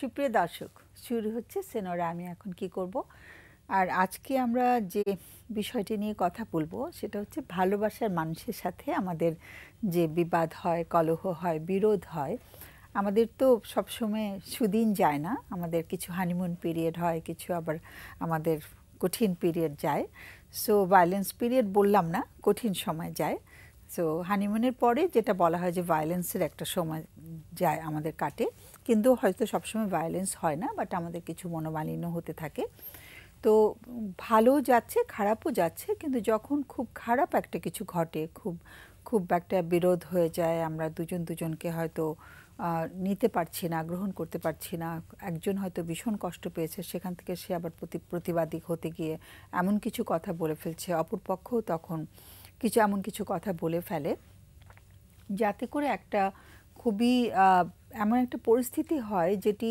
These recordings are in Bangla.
সুপ্রিয় দর্শক, শুরু হচ্ছে সেনোরা আমি এখন কি করব। আর আজকে আমরা যে বিষয়টি নিয়ে কথা বলবো সেটা হচ্ছে ভালোবাসার মানুষের সাথে আমাদের যে বিবাদ হয়, কলহ হয়, বিরোধ হয়। আমাদের তো সবসময় সুদিন যায় না, আমাদের কিছু হানিমুন পিরিয়ড হয়, কিছু আবার আমাদের কঠিন পিরিয়ড যায়। সো ভায়োলেন্স পিরিয়ড বললাম না, কঠিন সময় যায়। সো হানিমুনের পরে যেটা বলা হয় যে ভায়োলেন্সের একটা সময় যায় আমাদের কাটে, কিন্তু হয়তো সবসময় ভায়োলেন্স হয় না, বাট আমাদের কিছু মনোমালিন্য হতে থাকে। তো ভালো যাচ্ছে, খারাপও যাচ্ছে, কিন্তু যখন খুব খারাপ একটা কিছু ঘটে, খুব খুব একটা বিরোধ হয়ে যায়, আমরা দুজন দুজনকে হয়তো নিতে পারছি না, গ্রহণ করতে পারছি না, একজন হয়তো ভীষণ কষ্ট পেয়েছে, সেখান থেকে সে আবার প্রতিবাদী হতে গিয়ে এমন কিছু কথা বলে ফেলছে, অপরপক্ষও তখন এমন কিছু কথা বলে ফেলে যাতে করে একটা খুবই এমন একটা পরিস্থিতি হয় যেটি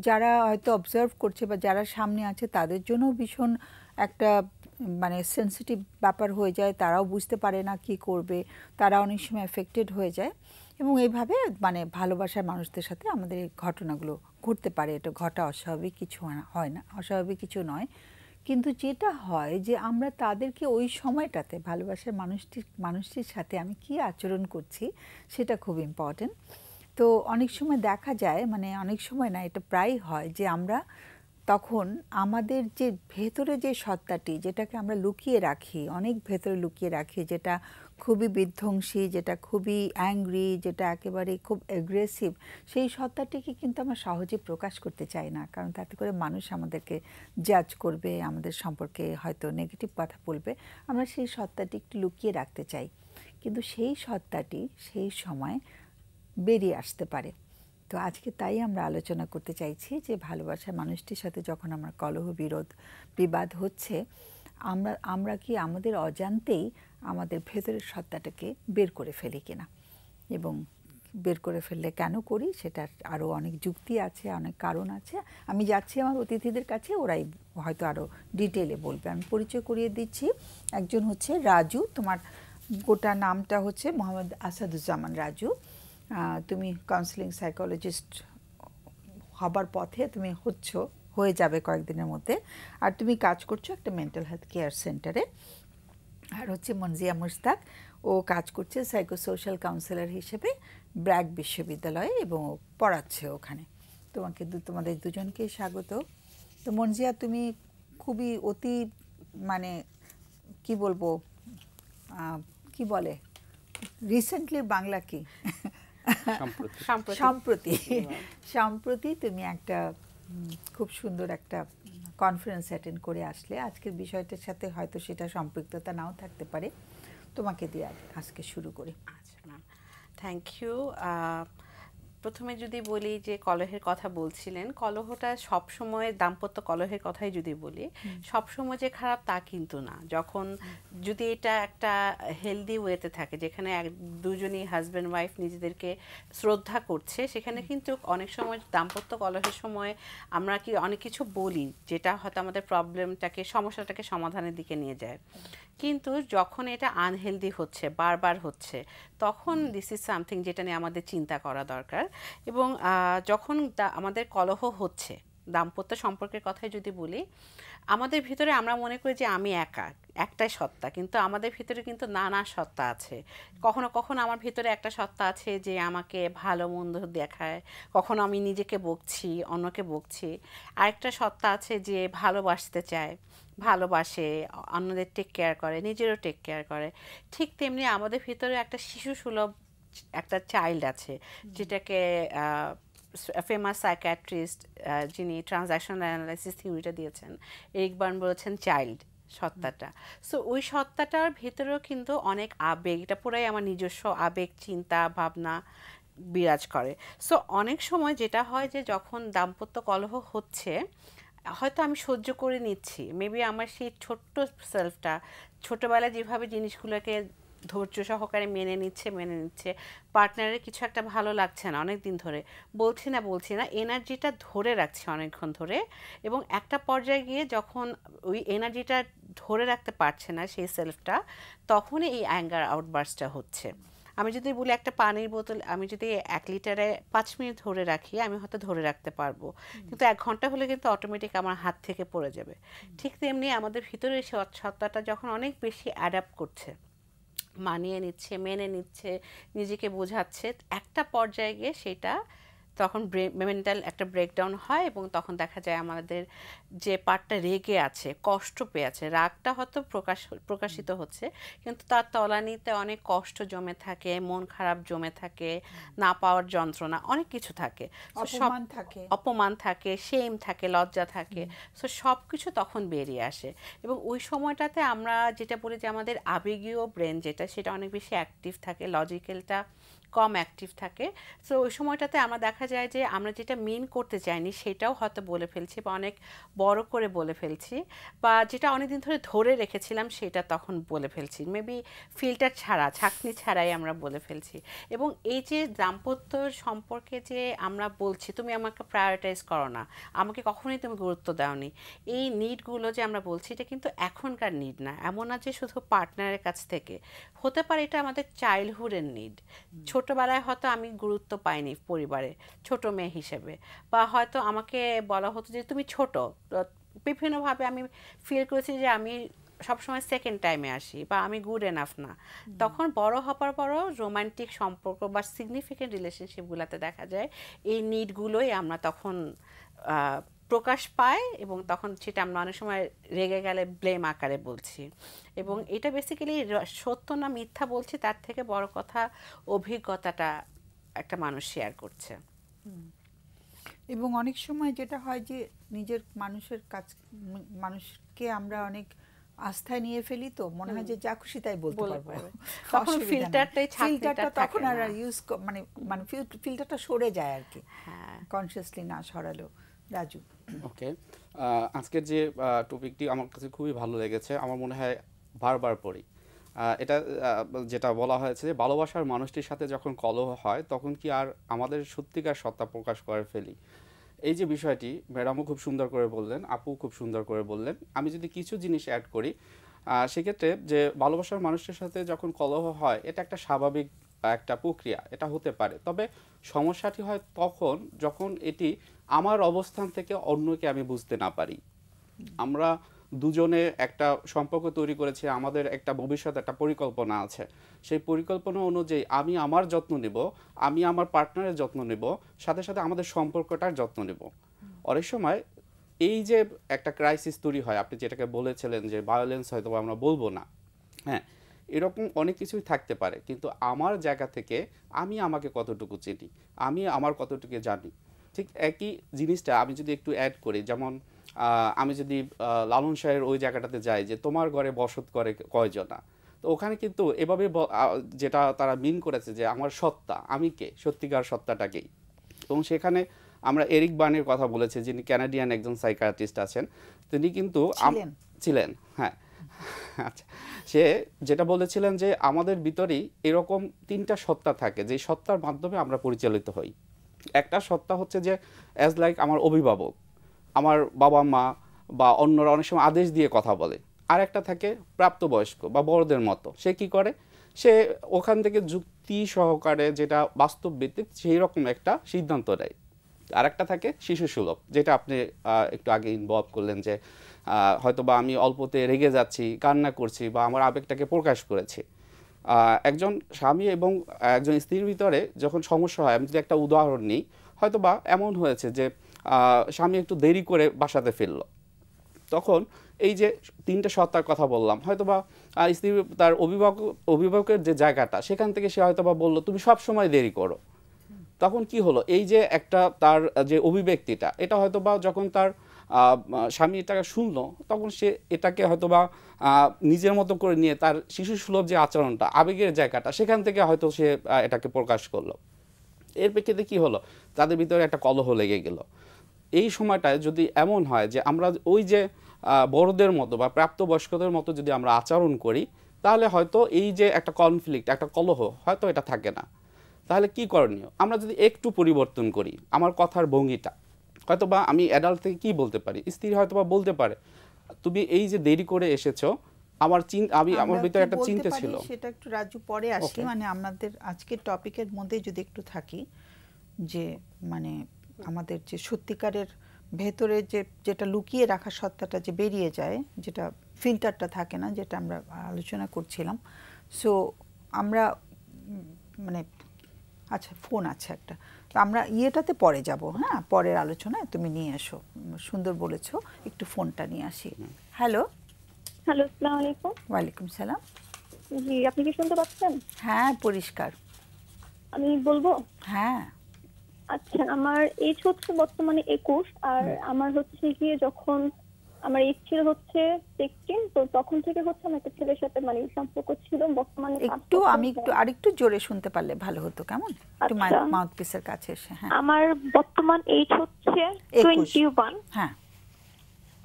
যারা হয়তো অবজার্ভ করছে বা যারা সামনে আছে তাদের জন্য ভীষণ একটা মানে সেন্সিটিভ ব্যাপার হয়ে যায়, তারাও বুঝতে পারে না কি করবে, তারা অনেক সময় এফেক্টেড হয়ে যায়। এবং এইভাবে মানে ভালোবাসার মানুষদের সাথে আমাদের এই ঘটনাগুলো ঘটতে পারে। এটা ঘটা অস্বাভাবিক কিছু হয় না, অস্বাভাবিক কিছু নয়। কিন্তু যেটা হয় যে আমরা তাদেরকে ওই সময়টাতে ভালোবাসার মানুষটির সাথে আমি কি আচরণ করছি সেটা খুব ইম্পর্টেন্ট। তো অনেক সময় দেখা যায়, মানে অনেক সময় না, এটা প্রায়ই হয় যে আমরা তখন আমাদের যে ভেতরে যে সত্তাটি, যেটাকে আমরা লুকিয়ে রাখি, অনেক ভেতরে লুকিয়ে রাখি, যেটা খুবই বিধ্বংসী, যেটা খুবই অ্যাংরি, যেটা একেবারে খুব অ্যাগ্রেসিভ, সেই সত্তাটিকে কিন্তু আমরা সহজে প্রকাশ করতে চাই না, কারণ তাতে করে মানুষ আমাদেরকে জাজ করবে, আমাদের সম্পর্কে হয়তো নেগেটিভ কথা বলবে। আমরা সেই সত্তাটি একটু লুকিয়ে রাখতে চাই, কিন্তু সেই সত্তাটি সেই সময় বেরিয়ে আসতে পারে। তো আজকে তাই আমরা আলোচনা করতে চাইছি যে ভালোবাসার মানুষটির সাথে যখন আমার কলহ বিবাদ হচ্ছে, আমরা কি আমাদের অজান্তেই আমাদের ভেতরের সত্তাটাকে বের করে ফেলি কিনা, এবং বের করে ফেললে কেন করি সেটার আরও অনেক যুক্তি আছে, অনেক কারণ আছে। আমি যাচ্ছি আমার অতিথিদের কাছে, ওরাই হয়তো আরও ডিটেলে বলবে। আমি পরিচয় করিয়ে দিচ্ছি। একজন হচ্ছে রাজু, তোমার গোটা নামটা হচ্ছে মোহাম্মদ আসাদুজ্জামান রাজু। তুমি কাউন্সিলিং সাইকোলজিস্ট হবার পথে তুমি হয়ে যাবে কয়েকদিনের মধ্যে। আর তুমি কাজ করছো একটা মেন্টাল হেলথ কেয়ার সেন্টারে। আর হচ্ছে মনজিয়া মুশতাক, ও কাজ করছে সাইকোসোশ্যাল কাউন্সিলর হিসেবে ব্র্যাক বিশ্ববিদ্যালয়ে, এবং ও পড়াচ্ছে ওখানে। তোমাদের দুজনকে স্বাগত। তো মনজিয়া, তুমি খুবই অতি মানে কি বলবো, কি বলে রিসেন্টলি বাংলা কি সম্প্রতি তুমি একটা খুব সুন্দর একটা কনফারেন্স অ্যাটেন্ড করে আসলে। আজকের বিষয়টার সাথে হয়তো সেটা সম্পৃক্ততা নাও থাকতে পারে। তোমাকে দিয়ে আজকে শুরু করি। আচ্ছা ম্যাম, থ্যাংক ইউ। প্রথমে যদি বলি যে কলহের কথা বলছিলেন, কলহটা সব সময় দাম্পত্য কলহের কথাই যদি বলি, সব সময় যে খারাপ তা কিন্তু না। যখন যদি এটা একটা হেলদি ওয়েতে থাকে, যেখানে দুজনই হাজব্যান্ড ওয়াইফ নিজেদেরকে শ্রদ্ধা করছে, সেখানে কিন্তু অনেক সময় দাম্পত্য কলহের সময় আমরা কি অনেক কিছু বলি যেটা হয়তো আমাদের সমস্যাটাকে সমাধানের দিকে নিয়ে যায়। কিন্তু যখন এটা আনহেলদি হচ্ছে, বারবার হচ্ছে, তখন দিস ইজ সামথিং যেটা নিয়ে আমাদের চিন্তা করা দরকার। এবং যখন আমাদের কলহ হচ্ছে, দাম্পত্য সম্পর্কের কথাই যদি বলি, আমাদের ভিতরে আমরা মনে করি যে আমি একটাই সত্তা, কিন্তু আমাদের ভিতরে কিন্তু নানা সত্তা আছে। কখনো কখনো আমার ভিতরে একটা সত্তা আছে যে আমাকে ভালো মন্দ দেখায়, কখনো আমি নিজেকে বকছি, অন্যকে বকছি। আরেকটা সত্তা আছে যে ভালোবাসতে চায়, ভালোবাসে, অন্যদের টেক কেয়ার করে, নিজেরও টেক কেয়ার করে। ঠিক তেমনি আমাদের ভিতরে একটা শিশু সুলভ একটা চাইল্ড আছে, যেটাকে ফেমাস সাইকিয়াট্রিস্ট যিনি ট্রানজ্যাকশনাল অ্যানালাইসিস থিওরিটা দিয়েছেন, এরিক বার্ন বলেছেন চাইল্ড সত্তাটা। সো ওই সত্তাটার ভেতরেও কিন্তু অনেক আবেগ, এটা পুরাই আমার নিজস্ব আবেগ, চিন্তা, ভাবনা বিরাজ করে। সো অনেক সময় যেটা হয় যে যখন দাম্পত্য কলহ হচ্ছে, হয়তো আমি সহ্য করে নিচ্ছি, মেবি আমার সেই ছোট্ট সেলফটা ছোটোবেলায় যেভাবে জিনিসগুলোকে ধৈর্য সহকারে মেনে নিচ্ছে, পার্টনারের কিছু একটা ভালো লাগছে না অনেক দিন ধরে, বলছি না, এনার্জিটা ধরে রাখছে অনেকক্ষণ ধরে, এবং একটা পর্যায়ে গিয়ে যখন ওই এনার্জিটা ধরে রাখতে পারছে না সেই সেলফটা, তখনই এই অ্যাঙ্গার আউটবার্সটা হচ্ছে। আমি যদি বলি একটা পানির বোতল আমি যদি 1 লিটারে 5 মিনিট ধরে রাখি, আমি হয়তো ধরে রাখতে পারবো, কিন্তু 1 ঘন্টা হলে কিন্তু অটোমেটিক আমার হাত থেকে পড়ে যাবে। ঠিক তেমনি আমাদের ভিতরে সত্তাটা যখন অনেক বেশি অ্যাডাপ্ট করছে, মানিয়ে নিচ্ছে, মেনে নিচ্ছে, নিজেকে বোঝাচ্ছে, একটা পর্যায়ে গিয়ে সেটা তখন মেন্টাল একটা ব্রেকডাউন হয়, এবং তখন দেখা যায় আমাদের যে পার্টটা রেগে আছে, কষ্ট পেয়ে আছে, রাগটা হয়তো প্রকাশিত হচ্ছে, কিন্তু তার তলানিতে অনেক কষ্ট জমে থাকে, মন খারাপ জমে থাকে, না পাওয়ার যন্ত্রণা, অনেক কিছু থাকে, অপমান থাকে, শেম থাকে, লজ্জা থাকে। সো সব কিছু তখন বেরিয়ে আসে, এবং ওই সময়টাতে আমরা যেটা বলি যে আমাদের আবেগীয় ব্রেন যেটা, সেটা অনেক বেশি অ্যাক্টিভ থাকে, লজিক্যালটা কম অ্যাক্টিভ থাকে। সো ওই সময়টাতে আমরা দেখা যায় যে আমরা যেটা মিন করতে চাইনি সেটাও হয়তো বলে ফেলছি, বা অনেক বড় করে বলে ফেলছি, বা যেটা অনেকদিন ধরে রেখেছিলাম সেটা তখন বলে ফেলছি, মেবি ফিল্টার ছাড়া, ছাঁকনি ছাড়াই আমরা বলে ফেলছি। এবং এই যে দাম্পত্য সম্পর্কে যে আমরা বলছি তুমি আমাকে প্রায়োরিটাইজ করো না, আমাকে কখনোই তুমি গুরুত্ব দাওনি, এই নিডগুলো যে আমরা বলছি, এটা কিন্তু এখনকার নিড না, এমন না যে শুধু পার্টনারের কাছ থেকে হতে পারে, এটা আমাদের চাইল্ডহুডের নিড। ছোটবেলায় হয়তো আমি গুরুত্ব পাইনি পরিবারে ছোট মেয়ে হিসেবে, বা হয়তো আমাকে বলা হতো যে তুমি ছোট, বিভিন্নভাবে আমি ফিল করেছি যে আমি সবসময় সেকেন্ড টাইমে আসি, বা আমি গুড এনাফ না। তখন বড় হবার পরও রোমান্টিক সম্পর্ক বা সিগনিফিকেন্ট রিলেশনশিপগুলোতে দেখা যায় এই নিডগুলোই আমরা তখন প্রকাশ পায়, এবং তখন সেটা আমরা অনেক সময় রেগে গেলে ব্লেম আকারে বলছি। এবং এটা বেসিক্যালি সত্য না মিথ্যা বলছি তার থেকে বড় কথা অভিজ্ঞতাটা একটা মানুষ শেয়ার করছে। এবং অনেক সময় যেটা হয় যে নিজের মানুষকে আমরা অনেক আস্থায় নিয়ে ফেলি, তো মনে হয় যে যা খুশি তাই বলতে পারবো, তখন ফিল্টারটা তখন আর ইউজ মানে মানে ফিল্টারটা সরে যায় আর কি, কনসিয়াসলি না সরালো। রাজু, ওকে, আজকের যে টপিকটি আমার কাছে খুবই ভালো লেগেছে, আমার মনে হয় বারবার পড়ি। এটা যেটা বলা হয়েছে যে ভালোবাসার মানুষটির সাথে যখন কলহ হয় তখন কি আর আমাদের সত্যিকার সত্তা প্রকাশ করে ফেলি। এই যে বিষয়টি ম্যাডামও খুব সুন্দর করে বললেন, আপু খুব সুন্দর করে বললেন। আমি যদি কিছু জিনিস অ্যাড করি, সেক্ষেত্রে যে ভালোবাসার মানুষটির সাথে যখন কলহ হয় এটা একটা স্বাভাবিক একটা প্রক্রিয়া, এটা হতে পারে। তবে সমস্যাটি হয় তখন যখন এটি আমার অবস্থান থেকে অন্যকে আমি বুঝতে না পারি। আমরা দুজনে একটা সম্পর্ক তৈরি করেছি, আমাদের একটা ভবিষ্যৎ একটা পরিকল্পনা আছে, সেই পরিকল্পনা অনুযায়ী আমি আমার যত্ন নেব, আমি আমার পার্টনারের যত্ন নেব, সাথে সাথে আমাদের সম্পর্কটার যত্ন নেব। অনেক সময় এই যে একটা ক্রাইসিস তৈরি হয়, আপনি যেটাকে বলেছিলেন যে ভায়োলেন্স হয়তো আমরা বলবো না, হ্যাঁ, এরকম অনেক কিছুই থাকতে পারে, কিন্তু আমার জায়গা থেকে আমি আমাকে কতটুকু চিনি, আমি আমার কতটুকু জানি। ঠিক একই জিনিসটা আমি যদি একটু অ্যাড করি, যেমন আমি যদি লালন শাহের ওই জায়গাটাতে যাই যে তোমার ঘরে বসত করে কয়জনা, তো ওখানে কিন্তু এভাবে যেটা তারা মিন করেছে যে আমার সত্তা, আমি কে, সত্যিকার সত্তাটাকেই। এবং সেখানে আমরা এরিক বার্নের কথা বলেছি, যিনি ক্যানাডিয়ান একজন সাইকিয়াট্রিস্ট আছেন, তিনি কিন্তু ছিলেন, হ্যাঁ, আচ্ছা, সে যেটা বলেছিলেন যে আমাদের ভিতরেই এরকম 3টা সত্তা থাকে, যে সত্তার মাধ্যমে আমরা পরিচালিত হই। একটা সত্তা হচ্ছে যে অ্যাজ লাইক আমার অভিভাবক, আমার বাবা মা বা অন্যরা অনেক সময় আদেশ দিয়ে কথা বলে। আর একটা থাকে প্রাপ্তবয়স্ক বা বড়দের মতো, সে কি করে, সে ওখান থেকে যুক্তি সহকারে যেটা বাস্তব ভিত্তিক সেই রকম একটা সিদ্ধান্ত নেয়। আর একটা থাকে শিশু সুলভ, যেটা আপনি একটু আগে ইনভলভ করলেন, যে হয়তো বা আমি অল্পতে রেগে যাচ্ছি, কান্না করছি, বা আমার আবেগটাকে প্রকাশ করেছি। একজন স্বামী এবং একজন স্ত্রীর ভিতরে যখন সমস্যা হয়, আমি যদি একটা উদাহরণ নিই, হয়তো বা এমন হয়েছে যে স্বামী একটু দেরি করে বাসাতে ফিরলো, তখন এই যে 3টে সত্তার কথা বললাম, হয়তো বা স্ত্রী তার অভিভাবকের যে জায়গাটা, সেখান থেকে সে হয়তো বা বললো তুমি সব সময় দেরি করো। তখন কি হলো, এই যে একটা তার যে অভিব্যক্তিটা, এটা হয়তো বা যখন তার স্বামী এটাকে শুনলো, তখন সে এটাকে হয়তো বা নিজের মতো করে নিয়ে তার শিশু সুলভ যে আচরণটা, আবেগের জায়গাটা, সেখান থেকে হয়তো সে এটাকে প্রকাশ করলো। এর প্রেক্ষিতে কি হলো, তাদের ভিতরে একটা কলহ লেগে গেল। এই সময়টায় যদি এমন হয় যে আমরা ওই যে বড়দের মতো বা প্রাপ্তবয়স্কদের মতো যদি আমরা আচরণ করি, তাহলে হয়তো এই যে একটা কনফ্লিক্ট, একটা কলহ হয়তো এটা থাকে না। তাহলে কি করণীয়, আমরা যদি একটু পরিবর্তন করি আমার কথার ভঙ্গিটা, হয়তো বা আমি অ্যাডাল্ট থেকে কি বলতে পারি, স্ত্রী হয়তো বা বলতে পারে তুমি এই যে দেরি করে এসেছো, আমার ভিতরে একটা বলতে চিন্তা পারি, ছিল। সেটা একটু রাজু পরে আসি। Okay. মানে আমাদের আজকের টপিকের মধ্যে যদি একটু থাকি, যে মানে আমাদের যে সত্যিকারের ভেতরে যেটা লুকিয়ে রাখা সত্তাটা যে বেরিয়ে যায়, যেটা ফিল্টারটা থাকে না, যেটা আমরা আলোচনা করছিলাম। সো আমরা মানে আচ্ছা, ফোন আছে একটা, তো আমরা ইয়েটাতে পরে যাব, হ্যাঁ, পরের আলোচনায় তুমি নিয়ে এসো। সুন্দর বলেছো, একটু ফোনটা নিয়ে আসি। হ্যালো। হ্যালো, আসসালামু আলাইকুম। ওয়ালাইকুম সালাম। জি, আপনি কি শুনতে পাচ্ছেন? হ্যাঁ, পরিষ্কার। আমি বলবো? হ্যাঁ। আচ্ছা, আমার এজ হচ্ছে বর্তমানে 21, আর আমার হচ্ছে গিয়ে যখন আমার এজ ছিল হচ্ছে 16, তো তখন থেকে হচ্ছে আমার একটা ছেলের সাথে মানে সম্পর্ক ছিল। বর্তমানে 5 একটু বছর আমি একটু আরেকটু জোরে শুনতে পারলে ভালো হতো, কেমন? একটু আচ্ছা। মাউথপিসের কাছে এসে। হ্যাঁ। আমার বর্তমান এজ হচ্ছে 21। হ্যাঁ।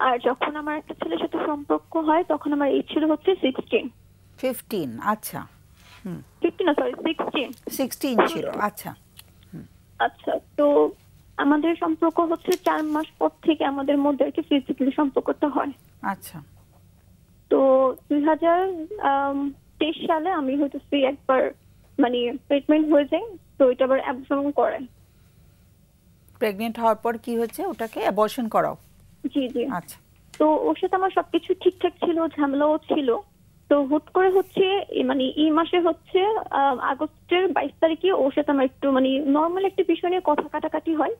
আর যখন আমার একটা ছেলের সাথে সম্পর্ক হয় তখন আমার এজ ছিল হচ্ছে 16। 15। আচ্ছা। 15 না, সরি, 16। 16 ছিল। আচ্ছা। আচ্ছা, তো আমাদের সম্পর্ক হচ্ছে 4 মাস পর থেকে আমাদের মধ্যে আর কি ফিজিক্যালি সম্পর্কটা হয়। আচ্ছা। তো 2023 সালে আমি হয়তো একবার মানে প্রেগনেন্ট হয়ে যাই, তো এটা আবার অ্যাবর্শন করে। প্রেগনেন্ট হওয়ার পর কি হচ্ছে? ওটাকে অ্যাবর্শন করাও? জি জি। আচ্ছা। তো ওর সাথে আমার সবকিছু ঠিকঠাক ছিল, ঝামেলাও ছিল। তো হুট করে হচ্ছে মানে এই মাসে হচ্ছে আগস্টের 22 তারিখে ওর সাথে আমার একটু মানে নর্মাল একটা বিষয় নিয়ে কথা কাটাকাটি হয়।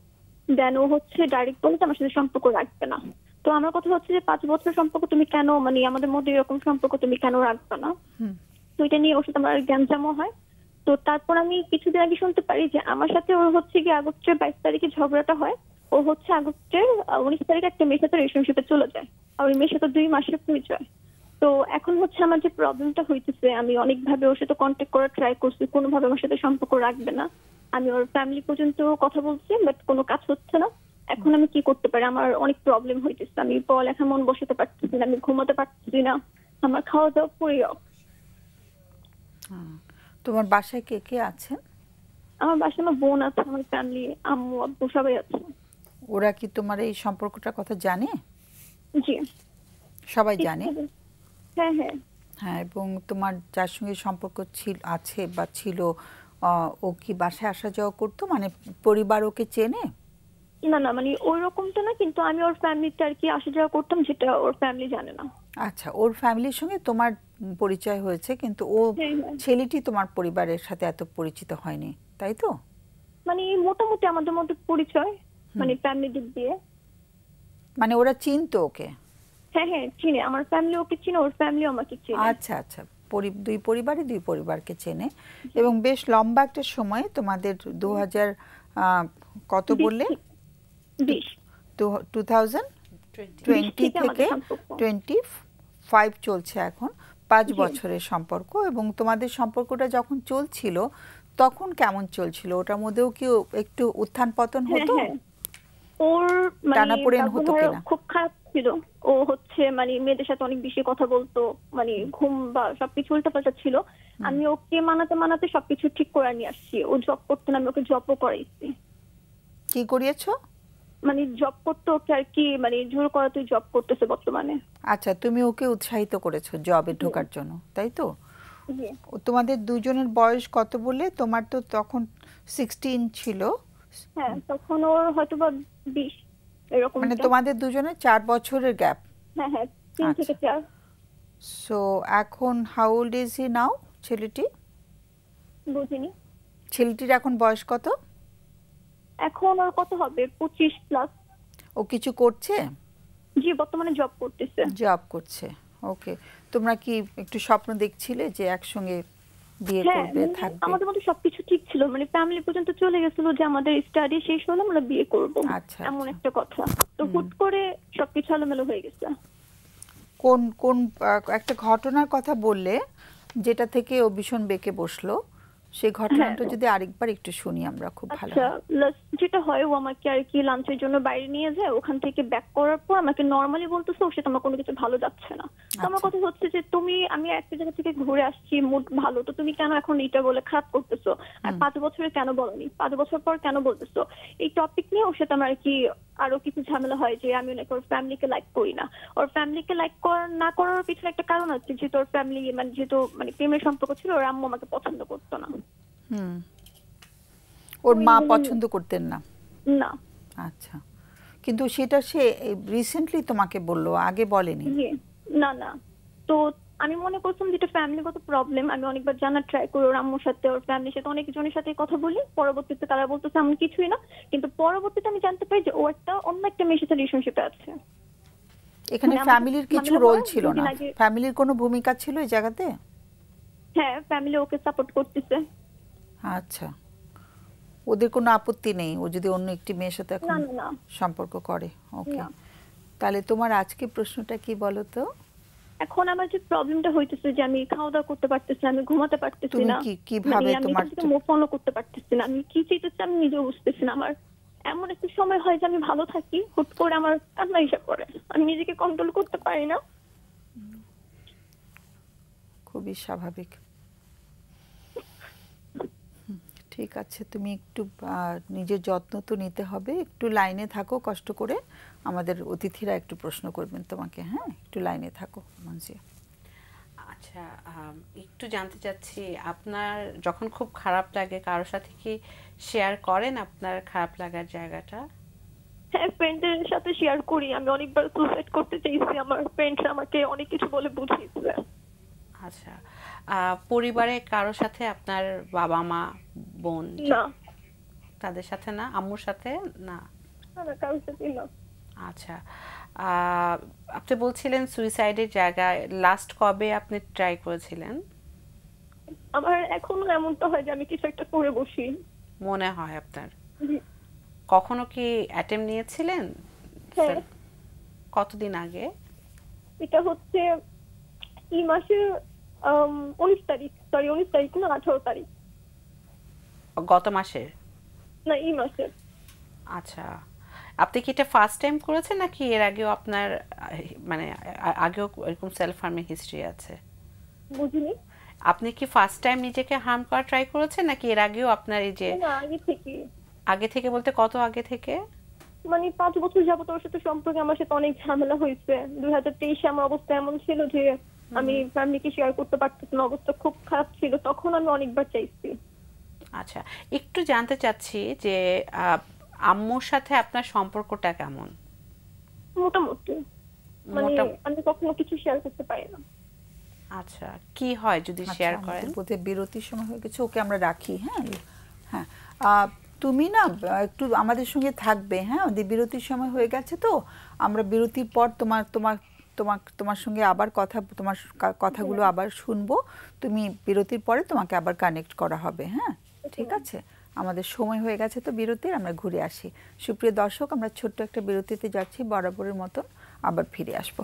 দেন ও হচ্ছে ডাইরেক্ট বলতে আমার সাথে সম্পর্ক রাখবে না। তো আমার কথা হচ্ছে যে 5 বছর সম্পর্ক তুমি কেন, মানে আমাদের মধ্যে এরকম সম্পর্ক তুমি কেন রাখবে না? তো এটা নিয়ে ওর সাথে আমার গ্যাঞ্জামও হয়। তো তারপর আমি কিছুদিন আগে শুনতে পারি যে আমার সাথে ওর হচ্ছে কি আগস্টের 22 তারিখে ঝগড়াটা হয়। ও হচ্ছে আগস্টের 19 তারিখে একটা মেয়ের সাথে রিলেশনশিপে চলে যায়, আর ওই মেয়ের সাথে 2 মাসের পরিচয়। তো এখন হচ্ছে আমার যে প্রবলেমটা হইতেছে, আমি অনেকভাবে ওর সাথে কন্ট্যাক্ট করার ট্রাই করছি, কোনোভাবে আমার সাথে সম্পর্ক রাখবে না। আমি ওর ফ্যামিলি পর্যন্ত কথা বলছি, বাট কোনো কাজ হচ্ছে না। এখন আমি কি করতে পারি? আমার অনেক প্রবলেম হইতেছে, আমি পড়ালেখা মন বসাতে পারতেছি না, আমি ঘুমাতে পারতেছি না, আমার খাওয়া দাওয়া পুরোই অফ। তোমার বাসায় কে কে আছেন? আমার বাসায় আমার বোন আছে, আমার ফ্যামিলি, আম্মু আব্বু সবাই আছে। ওরা কি তোমার এই সম্পর্কটার কথা জানে? জি, সবাই জানে? হ্যাঁ হ্যাঁ। হ্যাঁ। এবং তোমার যার সঙ্গে সম্পর্ক আছে বা ছিল, ও কি বাসায় আসা যাওয়া করতো? মানে পরিবার ওকে চেনে? না না, মানে ওই রকমটা না, কিন্তু আমি ওর ফ্যামিলিতে আর কি আসা যাওয়া করতাম, যেটা ওর ফ্যামিলি জানে না। আচ্ছা, ওর ফ্যামিলির সঙ্গে তোমার পরিচয় হয়েছে, কিন্তু ও ছেলেটি তোমার পরিবারের সাথে এত পরিচিত হয়নি, তাই তো? মানে মোটামুটি আমাদের মধ্যে পরিচয়, মানে ফ্যামিলি দিক দিয়ে। মানে ওরা চিনতো ওকে? হ্যাঁ হ্যাঁ, চিনে, আমার ফ্যামিলি ওকে চিনে, ওর ফ্যামিলি আমাকে চিনে। আচ্ছা আচ্ছা। দুই পরিবারকে চেনে। এবং বেশ লম্বা একটা সময় তোমাদের 2000 কত বললে? 2020 থেকে 25 চলছে এখন, 5 বছরের সম্পর্ক। এবং তোমাদের সম্পর্কটা যখন চলছিল তখন কেমন চলছিল? ওটার মধ্যেও কি একটু উত্থান পতন হতো? ওর মানে টানাপোড়েন হতো কিনা? খুব খারাপ ছিল। ও হচ্ছে মানে মেয়েদের সাথে অনেক বেশি কথা বলতো, মানে ঘুম বা সবকিছু উল্টাপাল্টা ছিল। আমি ওকে মানাতে মানাতে সবকিছু ঠিক করে নিয়ে আসছি। ও জব করতো না, আমি ওকে জবও করাইছি। কি করিয়েছো? মানে জব করতে ওকে আর কি, মানে জোর করাতেই জব করতেছে বর্তমানে। আচ্ছা, তুমি ওকে উৎসাহিত করেছো জবে ঢোকার জন্য, তাই তো? তোমাদের দুজনের বয়স কত বলে? তোমার তো তখন 16 ছিল। হ্যাঁ, তখন ওর হয়তো বা 20 এরকম। মানে তোমাদের দুজনের 4 বছরের গ্যাপ? হ্যাঁ হ্যাঁ, 3 থেকে 4। সো এখন হাউ ওল্ড ইজ হি নাও, ছেলেটি? বুঝিনি। ছেলেটির এখন বয়স কত? এখন ওর কত হবে? 25 প্লাস। ও কিছু করছে? জি, বর্তমানে জব করতেছে। জব করছে, ওকে। তোমরা কি একটু স্বপ্ন দেখছিলে যে একসঙ্গে বিয়ে করবে, থাকবে? আমাদের মধ্যে সবকিছু ঠিক ছিল, মানে ফ্যামিলি পর্যন্ত চলে গেছিল যে আমাদের স্টাডি শেষ হলে আমরা বিয়ে করব, এমন একটা কথা। তো হুট করে সবকিছু এলোমেলো হয়ে গেছে। কোন কোন একটা ঘটনার কথা বললে যেটা থেকে ও ভীষণ বেঁকে বসলো, সেই ঘটনাটা যদি আরেকবার একটু শুনি আমরা, খুব ভালো। আচ্ছা, যেটা হয়, ও আমাকে আর কি লাঞ্চের জন্য বাইরে নিয়ে যায়, ওখান থেকে ব্যাক করার পর আমাকে নর্মালি বলতেছে ওর সাথে আমার কোনো কিছু ভালো যাচ্ছে না। তো আমার কথা হচ্ছে যে আমি একটা জায়গা থেকে ঘুরে আসছি, মুড ভালো, তো তুমি কেন এখন এটা বলে খারাপ করতেছো? আর 5 বছরে কেন বলনি, 5 বছর পর কেন বলতেছো? এই টপিক নিয়ে ওর সাথে আমার আর কি আরো কিছু ঝামেলা হয় যে আমি নাকি ওর ফ্যামিলিকে লাইক করি না। ওর ফ্যামিলিকে লাইক না করার পিছনে একটা কারণ আছে, যেহেতু ওর ফ্যামিলি মানে যেহেতু মানে প্রেমের সম্পর্ক ছিল, ওর আম্মু আমাকে পছন্দ করতো না। ওর মা পছন্দ করতেন না? না। আচ্ছা, কিন্তু সেটা সে রিসেন্টলি তোমাকে বললো, আগে বলেনি? না না। তো আমি মনে করছিলাম যেটা ফ্যামিলিগত প্রবলেম, আমি অনেকবার জানার ট্রাই করি ওর আম্মুর সাথে, ওর ফ্যামিলির সাথে, অনেকজনের সাথে কথা বলি। পরবর্তীতে তারা বলতেছে এমন কিছুই না, কিন্তু পরবর্তীতে আমি জানতে পারি যে ও অন্য একটা মেয়ের সাথে রিলেশনশিপে আছে। এখানে ফ্যামিলির কিছু রোল ছিল না? ফ্যামিলির কোনো ভূমিকা ছিল এই জায়গাতে? হ্যাঁ, ফ্যামিলি ওকে সাপোর্ট করতেছে। আচ্ছা, ওদের কোনো আপত্তি নেই ও যদি অন্য একটি মেয়ের সাথে এখন সম্পর্ক করে? ওকে, তাহলে তোমার আজকে প্রশ্নটা কি বলো তো? এখন আমার যে প্রবলেমটা হইতেছে যে আমি খাওয়া দাওয়া করতে পারতেছি না, আমি ঘুমাতে পারতেছি না, কিভাবে তোমার মুভ অন করতে পারতেছি না, আমি কি চাইতেছি আমি নিজেও বুঝতেছি না। আমার এমন একটা সময় হয় যে আমি ভালো থাকি, হুট করে আমার কান্না এসে পড়ে, আমি নিজেকে কন্ট্রোল করতে পারি না। খুবই স্বাভাবিক। ঠিক আছে, তুমি একটু নিজের যত্ন তো নিতে হবে, একটু লাইনে থাকো কষ্ট করে, আমাদের অতিথিরা একটু প্রশ্ন করবেন তোমাকে। হ্যাঁ, একটু লাইনে থাকো মানজিয়া। আচ্ছা, একটু জানতে চাচ্ছি, আপনার যখন খুব খারাপ লাগে কারোর সাথে কি শেয়ার করেন আপনার খারাপ লাগার জায়গাটা? হ্যাঁ, ফ্রেন্ডদের সাথে শেয়ার করি। আমি অনেকবার সুসাইড করতে চাইছি, আমার ফ্রেন্ডরা আমাকে অনেক কিছু বলে বুঝিয়েছে। আচ্ছা, পরিবারে কারোর সাথে, আপনার বাবা মা বোন? না। তাদের সাথে না? আম্মুর সাথে না? না, কারোর সাথে না। আচ্ছা, আপনি বলছিলেন সুইসাইডের জায়গায়, লাস্ট কবে আপনি ট্রাই করেছিলেন? আমার এখনো এমনটা হয় যে আমি কিছু একটা করে বসি। মনে হয় আপনার? কখনো কি অ্যাটেম্প নিয়েছিলেন? হ্যাঁ। কতদিন আগে? এটা হচ্ছে এই মাসের 19 তারিখ, সরি 19 তারিখ না, 18 তারিখ। গত মাসে? না, এই মাসের। আচ্ছা, আপনি কি এটা ফার্স্ট টাইম করেছেন নাকি এর আগেও আপনার মানে আগেও এরকম সেলফ হার্মিং হিস্ট্রি আছে? বুঝিনি। আপনি কি ফার্স্ট টাইম নিজেকে হার্ম করা ট্রাই করেছেন নাকি এর আগেও আপনার এই যে? না, আগে থেকে। আগে থেকে বলতে কত আগে থেকে? মানে 5 বছর যাবত ওর সাথে সম্পর্কে আমার সাথে অনেক ঝামেলা হয়েছে। 2023 আমার অবস্থা এমন ছিল যে আমি ফ্যামিলিকে শেয়ার করতে পারতেছি না, অবস্থা খুব খারাপ ছিল, তখন আমি অনেকবার চাইছি। আচ্ছা, একটু জানতে চাচ্ছি যে আম্মুর সাথে আপনার সম্পর্কটা কেমন? মোটামুটি, মানে আমি কখনো কিছু শেয়ার করতে পারি না। আচ্ছা, কি হয় যদি শেয়ার করেন? বোধহয় বিরতির সময় হয়ে গেছে, ওকে আমরা রাখি। হ্যাঁ হ্যাঁ, তুমি না একটু আমাদের সঙ্গে থাকবে। হ্যাঁ, ওদের বিরতির সময় হয়ে গেছে, তো আমরা বিরতির পর তোমার সঙ্গে আবার তোমার কথাগুলো আবার শুনবো। তুমি বিরতির পরে তোমাকে আবার কানেক্ট করা হবে। হ্যাঁ, ঠিক আছে, আমাদের সময় হয়ে গেছে তো বিরতির, আমরা ঘুরে আসি। সুপ্রিয় দর্শক, আমরা ছোট্ট একটা বিরতিতে যাচ্ছি, বরাবরের মতন আবার ফিরে আসবো।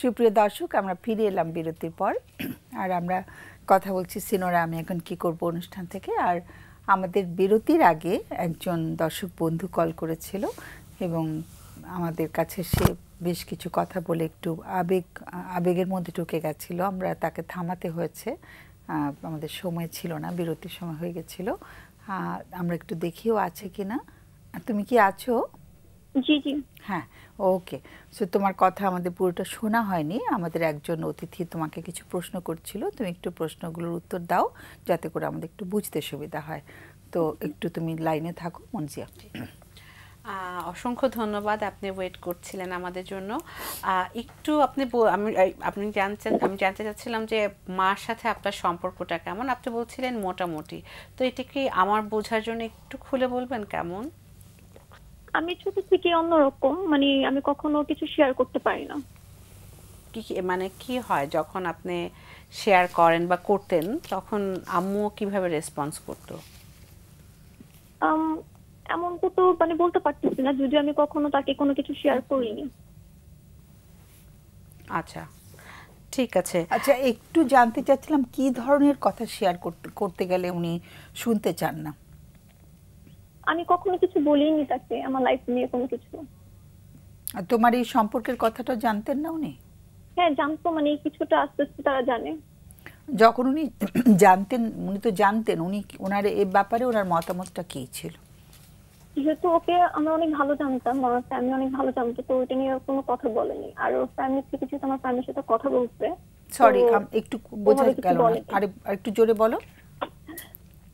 সুপ্রিয় দর্শক, আমরা ফিরে এলাম বিরতির পর, আর আমরা কথা বলছি সিনোরা আমি এখন কি করব অনুষ্ঠান থেকে। আর আমাদের বিরতির আগে একজন দর্শক বন্ধু কল করেছিল এবং আমাদের কাছে সে বেশ কিছু কথা বলে একটু আবেগের মধ্যে ঢুকে গেছিল। আমরা তাকে থামাতে হয়েছে, আমাদের সময় ছিল না, বিরতির সময় হয়ে গেছিল। আমরা একটু দেখিও আছে কিনা। তুমি কি আছো? জি জি। হ্যাঁ, ওকে। সো তোমার কথা আমাদের পুরোটা শোনা হয়নি। আমাদের একজন অতিথি তোমাকে কিছু প্রশ্ন করছিল, তুমি একটু প্রশ্নগুলোর উত্তর দাও যাতে করে আমাদের একটু বুঝতে সুবিধা হয়। তো একটু তুমি লাইনে থাকো মনজিয়া। অসংখ্য ধন্যবাদ, আপনি ওয়েট করছিলেন আমাদের জন্য। একটু আমি জানতে চাচ্ছিলাম যে মার সাথে আপনার সম্পর্কটা কেমন? আপনি বলছিলেন মোটামুটি, তো এটা কি আমার বোঝার জন্য একটু খুলে বলবেন কেমন? আমি ছোট থেকে অন্যরকম, মানে আমি কখনো কিছু শেয়ার করতে পারি না। মানে কি হয় যখন আপনি শেয়ার করেন বা করতেন, তখন আম্মু কিভাবে রেসপন্স করতো? এমন তো মানে বলতে পারতেছি না, যদি আমি কখনো তাকে কোনো কিছু শেয়ার করিনি। আচ্ছা, ঠিক আছে। আচ্ছা, একটু জানতে চাচ্ছিলাম কি ধরনের কথা শেয়ার করতে গেলে উনি শুনতে চান না? আমি কখনো কিছু বলিনি তাকে আমার লাইফ নিয়ে কোনো কিছু। আর তোমার এই সম্পর্কের কথাটা জানতেন না উনি? হ্যাঁ জানতো, মানে কিছুটা আস্তে আস্তে তারা জানে। যখন উনি জানতেন, উনি তো জানতেন, উনি ওনার এই ব্যাপারে ওনার মতামতটা কি ছিল? যেহেতু ওকে আমরা অনেক ভালো জানতাম, আমার ফ্যামিলি অনেক ভালো জানতো, তো ওইটা নিয়ে কোনো কথা বলেনি। আর ওর ফ্যামিলি থেকে যেহেতু আমার ফ্যামিলির সাথে কথা বলছে, সরি একটু বোঝা ওভাবে কিছু গেল না, বলেনি। আর একটু জোরে বলো।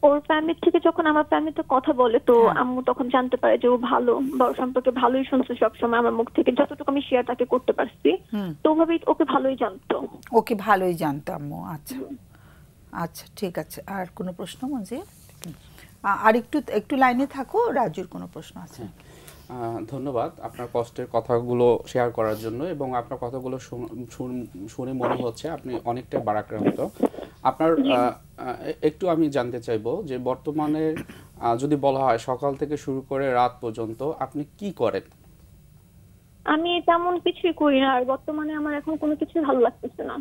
ওর ফ্যামিলি থেকে যখন আমার ফ্যামিলিতে কথা বলে, তো হ্যাঁ। আম্মু তখন জানতে পারে যে ও ভালো, বা ওর সম্পর্কে ভালোই শুনছে সবসময় আমার মুখ থেকে, যতটুকু আমি শেয়ার তাকে করতে পারছি। তো ওভাবেই ওকে ভালোই জানতো। ওকে ভালোই জানতো আম্মু। আচ্ছা আচ্ছা, ঠিক আছে। আর কোনো প্রশ্ন মঞ্জে? আর একটু একটু লাইনে থাকো, রাজুর কোনো প্রশ্ন আছে? ধন্যবাদ আপনার কষ্টের কথাগুলো শেয়ার করার জন্য, এবং আপনার কথাগুলো শুনে মনে হচ্ছে আপনি অনেকটাই বারাক্রান্ত। আপনার একটু আমি জানতে চাইবো যে বর্তমানে যদি বলা হয় সকাল থেকে শুরু করে রাত পর্যন্ত আপনি কি করেন? আমি তেমন কিছুই করি না, আর বর্তমানে আমার এখন কোনো কিছু ভালো লাগতেছে না।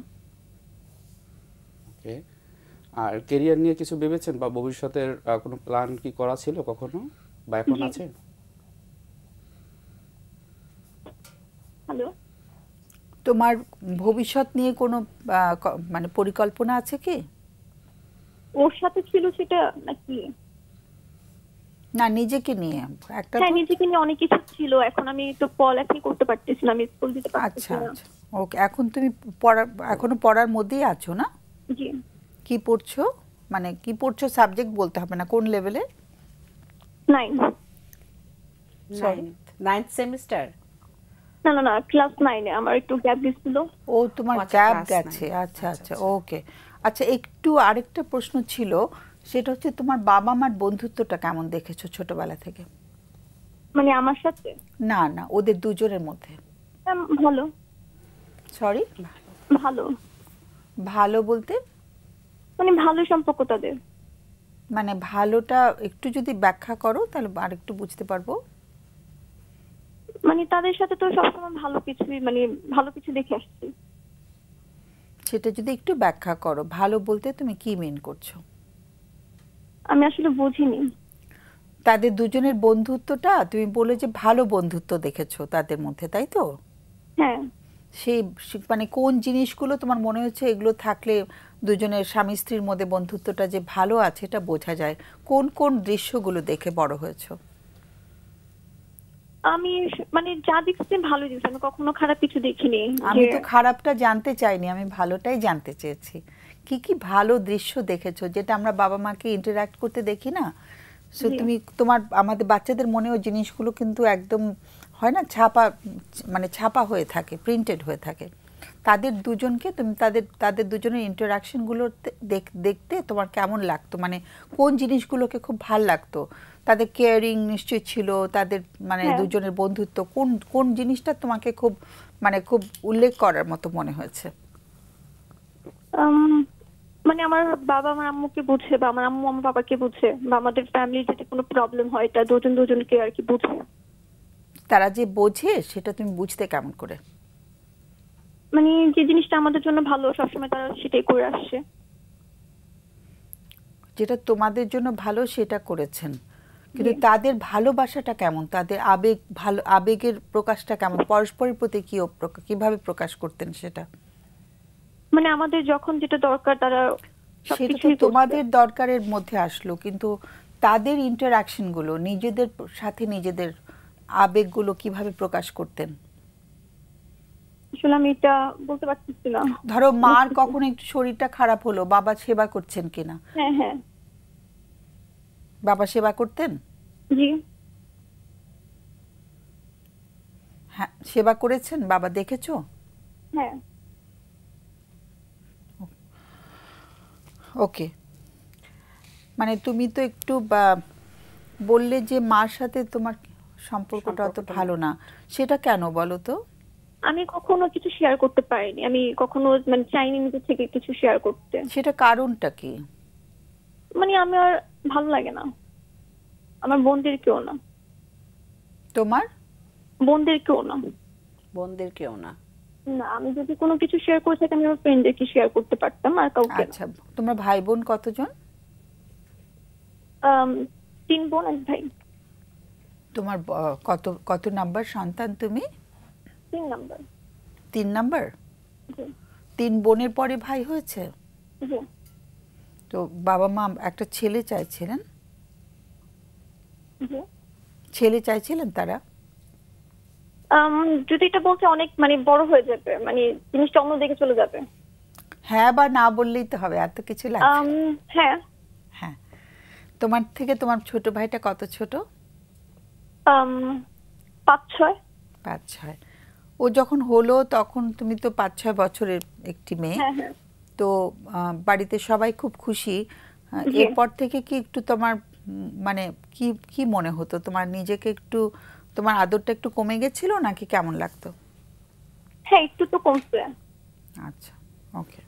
ওকে। আর ক্যারিয়ার নিয়ে কিছু ভেবেছেন বা ভবিষ্যতের কোনো প্ল্যান কি করা ছিল কখনো বা এখন আছে? হ্যালো, তোমার ভবিষ্যৎ নিয়ে কোনো মানে পরিকল্পনা আছে কি? ওর সাথে ছিল সেটা নাকি? না, নিজেকে নিয়ে একটা হ্যাঁ তো। নিজেকে নিয়ে অনেক কিছু ছিল, এখন আমি তো পড়ালেখাই করতে পারতেছি না, আমি স্কুল দিতে পারতেছি আচ্ছা না। আচ্ছা, ওকে। এখন তুমি এখনো পড়ার মধ্যেই আছো না? জি। কি পড়ছো? মানে কি পড়ছো, সাবজেক্ট বলতে হবে না, কোন লেভেলে? 9। Ninth semester? না না না, ক্লাস 9 এ আমার একটু গ্যাপ দিছিল। ও তোমার আচ্ছা, গ্যাপ class গেছে। 9 আচ্ছা আচ্ছা, ওকে। আচ্ছা, একটু আরেকটা প্রশ্ন ছিল, সেটা হচ্ছে তোমার বাবা মার বন্ধুত্বটা কেমন দেখেছো ছোটবেলা থেকে? মানে আমার সাথে? না না, ওদের দুজনের মধ্যে। ভালো। সরি? ভালো। ভালো বলতে? মানে ভালো সম্পর্ক তাদের। মানে ভালোটা একটু যদি ব্যাখ্যা করো তাহলে আরেকটু বুঝতে পারবো। মানে তাদের সাথে তো সবসময় ভালো কিছুই, মানে ভালো কিছু দেখে আসছি। সেটা যদি একটু ব্যাখ্যা করো, ভালো বলতে তুমি কি মিন করছো? আমি আসলে বুঝিনি। তাদের দুজনের বন্ধুত্বটা তুমি বলে যে ভালো বন্ধুত্ব দেখেছো তাদের মধ্যে, তাই তো? হ্যাঁ। সেই মানে কোন জিনিসগুলো তোমার মনে হচ্ছে এগুলো থাকলে দুজনের স্বামী স্ত্রীর মধ্যে বন্ধুত্বটা যে ভালো আছে এটা বোঝা যায়? কোন কোন দৃশ্যগুলো দেখে বড় হয়েছো? আমি মানে যা দেখছি ভালোই দেখছি, আমি কখনো খারাপ কিছু দেখিনি। আমি তো খারাপটা জানতে চাইনি, আমি ভালোটাই জানতে চেয়েছি। কি কি ভালো দৃশ্য দেখেছো যেটা আমরা বাবা মাকে ইন্টারঅ্যাক্ট করতে দেখি না? সো তুমি আমাদের বাচ্চাদের মনেও জিনিসগুলো কিন্তু একদম হয় না, মানে ছাপা হয়ে থাকে, প্রিন্টেড হয়ে থাকে। তাদের দুজনকে তুমি তাদের দুজনের ইন্টারাকশনগুলো দেখতে তোমার কেমন লাগতো? মানে কোন জিনিসগুলোকে খুব ভাল লাগতো? তাদের কেয়ারিং নিশ্চয়ই ছিল, তাদের মানে দুজনের বন্ধুত্ব, কোন কোন জিনিসটা তোমাকে খুব মানে খুব উল্লেখ করার মতো মনে হয়েছে? মানে আমার বাবা আমার আম্মুকে বুঝে, বা আমার আম্মু আমার বাবাকে বুঝে, বা আমাদের ফ্যামিলির যদি কোনো প্রবলেম হয় এটা দুজনকে আর কি বুঝে। তারা যে বোঝে সেটা তুমি বুঝতে কেমন করে? মানে যে জিনিসটা আমাদের জন্য ভালো সবসময় তারা সেটাই করে আসছে। যেটা তোমাদের জন্য ভালো সেটা করেছেন, কিন্তু তাদের ভালোবাসাটা কেমন? তাদের আবেগের প্রকাশটা কেমন? পরস্পরের প্রতি কিভাবে প্রকাশ করতেন সেটা? মানে আমাদের যখন যেটা দরকার তারা সেটা তো তোমাদের দরকারের মধ্যে আসলো, কিন্তু তাদের ইন্টারঅ্যাকশন গুলো, নিজেদের সাথে নিজেদের আবেগগুলো কিভাবে প্রকাশ করতেন? আসলে আমি এটা বলতে পারতেছি না। ধরো মার কখনো একটু শরীরটা খারাপ হলো, বাবা সেবা করছেন কিনা? হ্যাঁ হ্যাঁ। বাবা সেবা করতেন? জি। হ্যাঁ, সেবা করেছেন, বাবা দেখেছো? হ্যাঁ। ওকে। মানে তুমি তো একটু বললে যে মার সাথে তোমার সম্পর্কটা অত ভালো না, সেটা কেন বলো তো? আমি কখনো কিছু শেয়ার করতে পারিনি, আমি কখনো মানে চাইনি নিজে থেকে কিছু শেয়ার করতে। সেটা কারণটা কি? মানে আমার ভালো লাগে না, আমার বোনদের কেউ না। তোমার বোনদের কেউ না। বোনদের কেউ না। না, আমি যদি কোনো কিছু শেয়ার করে থাকি আমি আমার ফ্রেন্ডদেরকে শেয়ার করতে পারতাম, আর কাউকে না। আচ্ছা, তোমরা ভাই বোন কতজন? 3 বোন 1 ভাই। তোমার কত কত নাম্বার সন্তান তুমি? 3 নাম্বার। 3 নাম্বার? জি 3 বোনের পরে ভাই হয়েছে? জি। তো বাবা মা একটা ছেলে চাইছিলেন? জি। ছেলে চাইছিলেন তারা? যদি এটা বলতে অনেক মানে বড় হয়ে যাবে, মানে জিনিসটা অন্যদিকে চলে যাবে। হ্যাঁ বা না বললেই তো হবে, এত কিছু লাগছে? হ্যাঁ। হ্যাঁ। তোমার থেকে তোমার ছোট ভাইটা কত ছোট? 5-6। 5-6। ও যখন হলো তখন তুমি তো 5-6 বছরের একটি মেয়ে। হ্যাঁ হ্যাঁ। তো বাড়িতে সবাই খুব খুশি। জি। এরপর থেকে কি একটু তোমার মানে কি কি মনে হতো? তোমার নিজেকে একটু, তোমার আদরটা একটু কমে গেছিল নাকি কেমন লাগতো? হ্যাঁ, একটু তো কমছে। আচ্ছা, ওকে।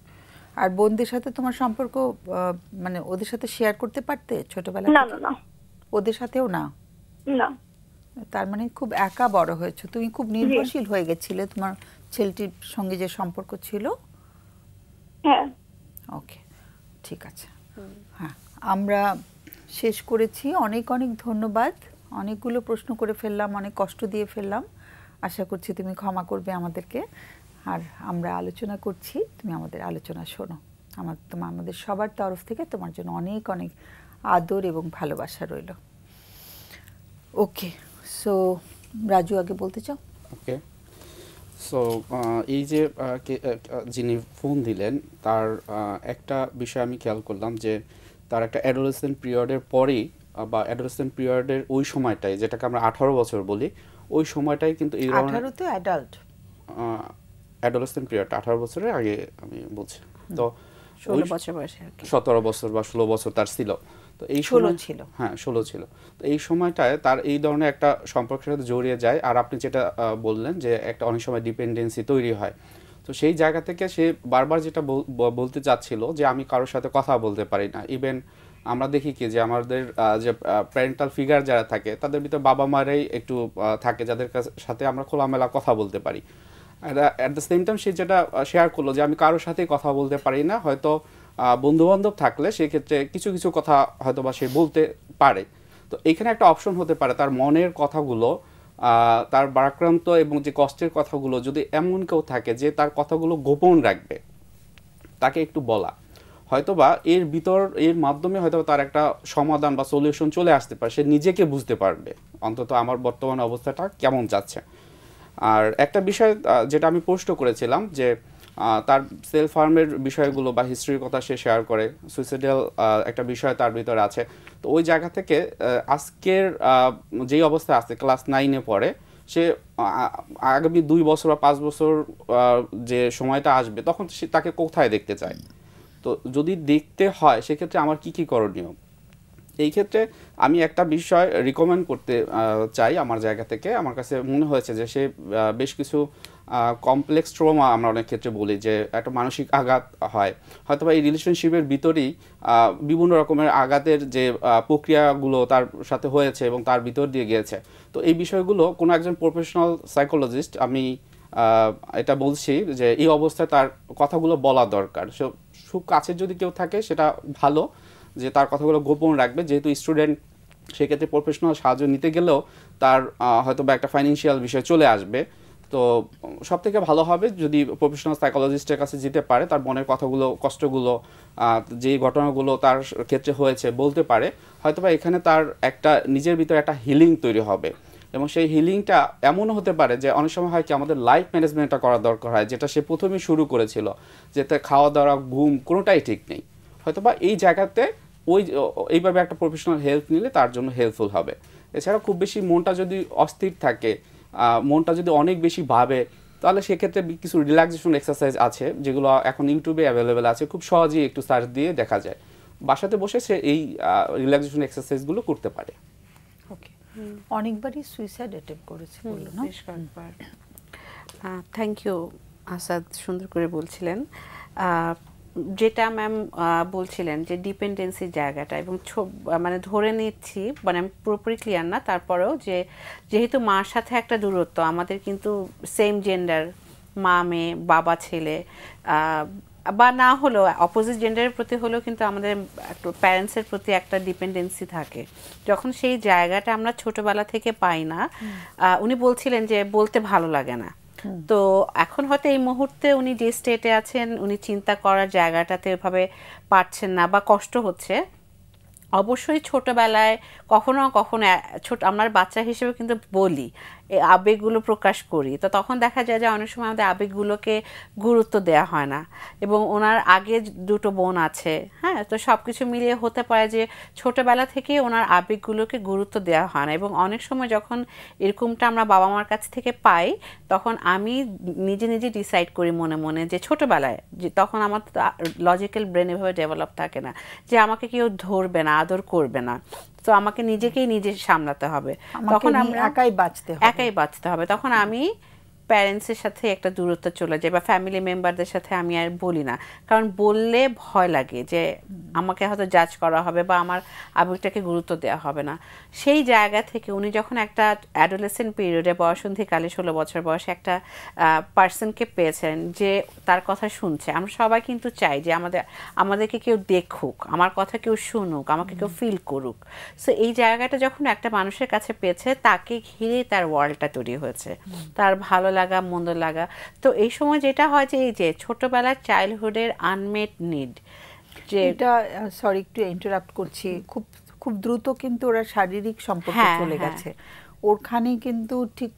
আর বোনদের সাথে তোমার সম্পর্ক মানে ওদের সাথে শেয়ার করতে পারতে ছোটবেলা না থেকে? না না ওদের সাথেও না? না। তার মানে খুব একা বড় হয়েছো তুমি, খুব নির্ভরশীল হয়ে গেছিলে তোমার ছেলেটির সঙ্গে যে সম্পর্ক ছিল। হ্যাঁ। ওকে, ঠিক আছে। হ্যাঁ, আমরা শেষ করেছি। অনেক অনেক ধন্যবাদ। অনেকগুলো প্রশ্ন করে ফেললাম, অনেক কষ্ট দিয়ে ফেললাম। আশা করছি তুমি ক্ষমা করবে আমাদেরকে। আর আমরা আলোচনা করছি, তুমি আমাদের আলোচনা শোনো। আমাদের সবার তরফ থেকে তোমার জন্য অনেক অনেক আদর এবং ভালোবাসা রইল। ওকে, সো রাজু আগে বলতে চাও? ওকে, সো এই যে যিনি ফোন দিলেন তার একটা বিষয় আমি খেয়াল করলাম যে তার একটা অ্যাডোলেসেন্ট পিরিয়ডের পরেই বা অ্যাডোলেসেন্ট পিরিয়ডের ওই সময়টাই, যেটাকে আমরা 18 বছর বলি, ওই সময়টাই কিন্তু এই ধরনের 18 তো অ্যাডাল্ট, অ্যাডোলেসেন্ট পিরিয়ড 18 বছরের আগে আমি বলছি। তো 16 বছর বয়সে আর কি। 17 বছর বা 16 বছর তার ছিল। তো এই 16 ছিল। হ্যাঁ 16 ছিল। তো এই সময়টায় তার এই ধরনের একটা সম্পর্কের সাথে জড়িয়ে যায়। আর আপনি যেটা বললেন যে একটা অনেক সময় ডিপেন্ডেন্সি তৈরি হয়। তো সেই জায়গা থেকে সে বারবার যেটা বলতে চাচ্ছিল যে আমি কারোর সাথে কথা বলতে পারি না। ইভেন আমরা দেখি কি যে আমাদের যে প্যারেন্টাল ফিগার যারা থাকে তাদের ভিতরে বাবা মারাই একটু থাকে যাদের সাথে আমরা খোলামেলা কথা বলতে পারি। অ্যাট দ্য সেম টাইম সে যেটা শেয়ার করলো যে আমি কারোর সাথেই কথা বলতে পারি না, হয়তো বন্ধুবান্ধব থাকলে সেক্ষেত্রে কিছু কিছু কথা হয়তো বা সে বলতে পারে। তো এইখানে একটা অপশন হতে পারে তার মনের কথাগুলো, তার বারাক্রান্ত এবং যে কষ্টের কথাগুলো যদি এমন কেউ থাকে যে তার কথাগুলো গোপন রাখবে, তাকে একটু বলা, হয়তোবা এর মাধ্যমে হয়তো তার একটা সমাধান বা সলিউশন চলে আসতে পারে। সে নিজেকে বুঝতে পারবে অন্তত আমার বর্তমান অবস্থাটা কেমন যাচ্ছে। আর একটা বিষয় যেটা আমি পোস্ট করেছিলাম যে তার সেলফ হার্মের বিষয়গুলো বা হিস্ট্রির কথা সে শেয়ার করে, সুইসাইডাল একটা বিষয় তার ভিতরে আছে। তো ওই জায়গা থেকে আজকের যেই অবস্থায় আছে, ক্লাস 9-এ পড়ে, সে আগামী 2 বছর বা 5 বছর যে সময়টা আসবে তখন সে তাকে কোথায় দেখতে চায়। তো যদি দেখতে হয় সেক্ষেত্রে আমার কি করণীয়? এই ক্ষেত্রে আমি একটা বিষয় রিকমেন্ড করতে চাই আমার জায়গা থেকে। আমার কাছে মনে হয়েছে যে সে বেশ কিছু কমপ্লেক্স ট্রমা, আমরা অনেক ক্ষেত্রে বলি যে একটা মানসিক আঘাত হয়, হয়তো বা এই রিলেশনশিপের ভিতরেই বিভিন্ন রকমের আঘাতের যে প্রক্রিয়াগুলো তার সাথে হয়েছে এবং তার ভিতর দিয়ে গিয়েছে। তো এই বিষয়গুলো কোনো একজন প্রফেশনাল সাইকোলজিস্ট, আমি এটা বলছি যে এই অবস্থায় তার কথাগুলো বলা দরকার। খুব কাছের যদি কেউ থাকে সেটা ভালো, যে তার কথাগুলো গোপন রাখবে। যেহেতু স্টুডেন্ট, সেক্ষেত্রে প্রফেশনাল সাহায্য নিতে গেলেও তার হয়তো বা একটা ফাইন্যান্সিয়াল বিষয় চলে আসবে। তো সব থেকে ভালো হবে যদি প্রফেশনাল সাইকোলজিস্টের কাছে যেতে পারে, তার মনের কথাগুলো, কষ্টগুলো, যে ঘটনাগুলো তার ক্ষেত্রে হয়েছে বলতে পারে। হয়তো বা এখানে তার একটা নিজের ভিতরে একটা হিলিং তৈরি হবে। এবং সেই হিলিংটা এমনও হতে পারে যে অনেক সময় হয় কি আমাদের লাইফ ম্যানেজমেন্টটা করা দরকার হয়, যেটা সে প্রথমেই শুরু করেছিল, যেতে খাওয়া দাওয়া ঘুম কোনোটাই ঠিক নেই। হয়তোবা এই জায়গাতে এইভাবে একটা প্রফেশনাল হেল্প নিলে তার জন্য হেল্পফুল হবে। এছাড়া খুব বেশি মনটা যদি অস্থির থাকে, মনটা যদি অনেক বেশি ভাবে, তাহলে সেক্ষেত্রে কিছু রিল্যাক্সেশন এক্সারসাইজ আছে যেগুলো এখন ইউটিউবে অ্যাভেলেবেল আছে, খুব সহজেই একটু সার্চ দিয়ে দেখা যায়। বাসাতে বসে সে এই রিল্যাক্সেশন এক্সারসাইজগুলো করতে পারে। ওকে, অনেকবারই সুইসাইড অ্যাটেম্প করেছে বললো না? বেশ কয়েকবার। থ্যাংক ইউ আসাদ, সুন্দর করে বলছিলেন। যেটা ম্যাম বলছিলেন যে ডিপেন্ডেন্সির জায়গাটা, এবং মানে ধরে নিচ্ছি, মানে আমি পুরোপুরি ক্লিয়ার না, তারপরেও যে যেহেতু মার সাথে একটা দূরত্ব, আমাদের কিন্তু সেম জেন্ডার মা মেয়ে বাবা ছেলে, বা না হলেও অপোজিট জেন্ডারের প্রতি হলেও কিন্তু আমাদের একটু প্যারেন্টসের প্রতি একটা ডিপেন্ডেন্সি থাকে। যখন সেই জায়গাটা আমরা ছোটবেলা থেকে পাই না, উনি বলছিলেন যে বলতে ভালো লাগে না, তো এখন হয়তো এই মুহূর্তে উনি যে স্টেটে আছেন উনি চিন্তা করার জায়গাটাতে ওইভাবে পারছেন না বা কষ্ট হচ্ছে। অবশ্যই ছোটবেলায় কখনো কখনো ছোট আমার বাচ্চা হিসেবে কিন্তু বলি, এই আবেগগুলো প্রকাশ করি, তো তখন দেখা যায় যে অনেক সময় আমাদের আবেগগুলোকে গুরুত্ব দেওয়া হয় না। এবং ওনার আগে দুটো বোন আছে, হ্যাঁ, তো সব কিছু মিলিয়ে হতে পারে যে ছোটবেলা থেকে ওনার আবেগগুলোকে গুরুত্ব দেওয়া হয় না। এবং অনেক সময় যখন এরকমটা আমরা বাবা মার কাছ থেকে পাই, তখন আমি নিজে নিজে ডিসাইড করি মনে মনে যে ছোটবেলায় যে তখন আমার লজিক্যাল ব্রেন এভাবে ডেভেলপ থাকে না যে আমাকে কেউ ধরবে না, আদর করবে না, তো আমাকে নিজেকেই নিজে সামলাতে হবে, তখন আমরা একাই বাঁচতে হবে। তখন আমি প্যারেন্টসের সাথে একটা দূরত্ব চলে যায় বা ফ্যামিলি মেম্বারদের সাথে আমি আর বলি না, কারণ বললে ভয় লাগে যে আমাকে হয়তো জাজ করা হবে বা আমার আবেগটাকে গুরুত্ব দেওয়া হবে না। সেই জায়গা থেকে উনি যখন একটা অ্যাডোলেসেন্ট পিরিয়ডে বয়সন্ধিকালে 16 বছর বয়সে একটা পার্সনকে পেয়েছেন যে তার কথা শুনছে, আমরা সবাই কিন্তু চাই যে আমাদেরকে কেউ দেখুক, আমার কথা কেউ শুনুক, আমাকে কেউ ফিল করুক। সো এই জায়গাটা যখন একটা মানুষের কাছে পেয়েছে, তাকে ঘিরে তার ওয়ার্ল্ডটা তৈরি হয়েছে, তার ভালো লাগা মন্দ লাগা। তো এই সময় যেটা হয় যে এই যে ছোটবেলার চাইল্ডহুডের আনমেট নিড, যে এটা সরি একটু ইন্টারাপ্ট করছি, খুব খুব দ্রুত কিন্তু ওরা শারীরিক সম্পর্কে চলে গেছে। ওরখানে কিন্তু ঠিক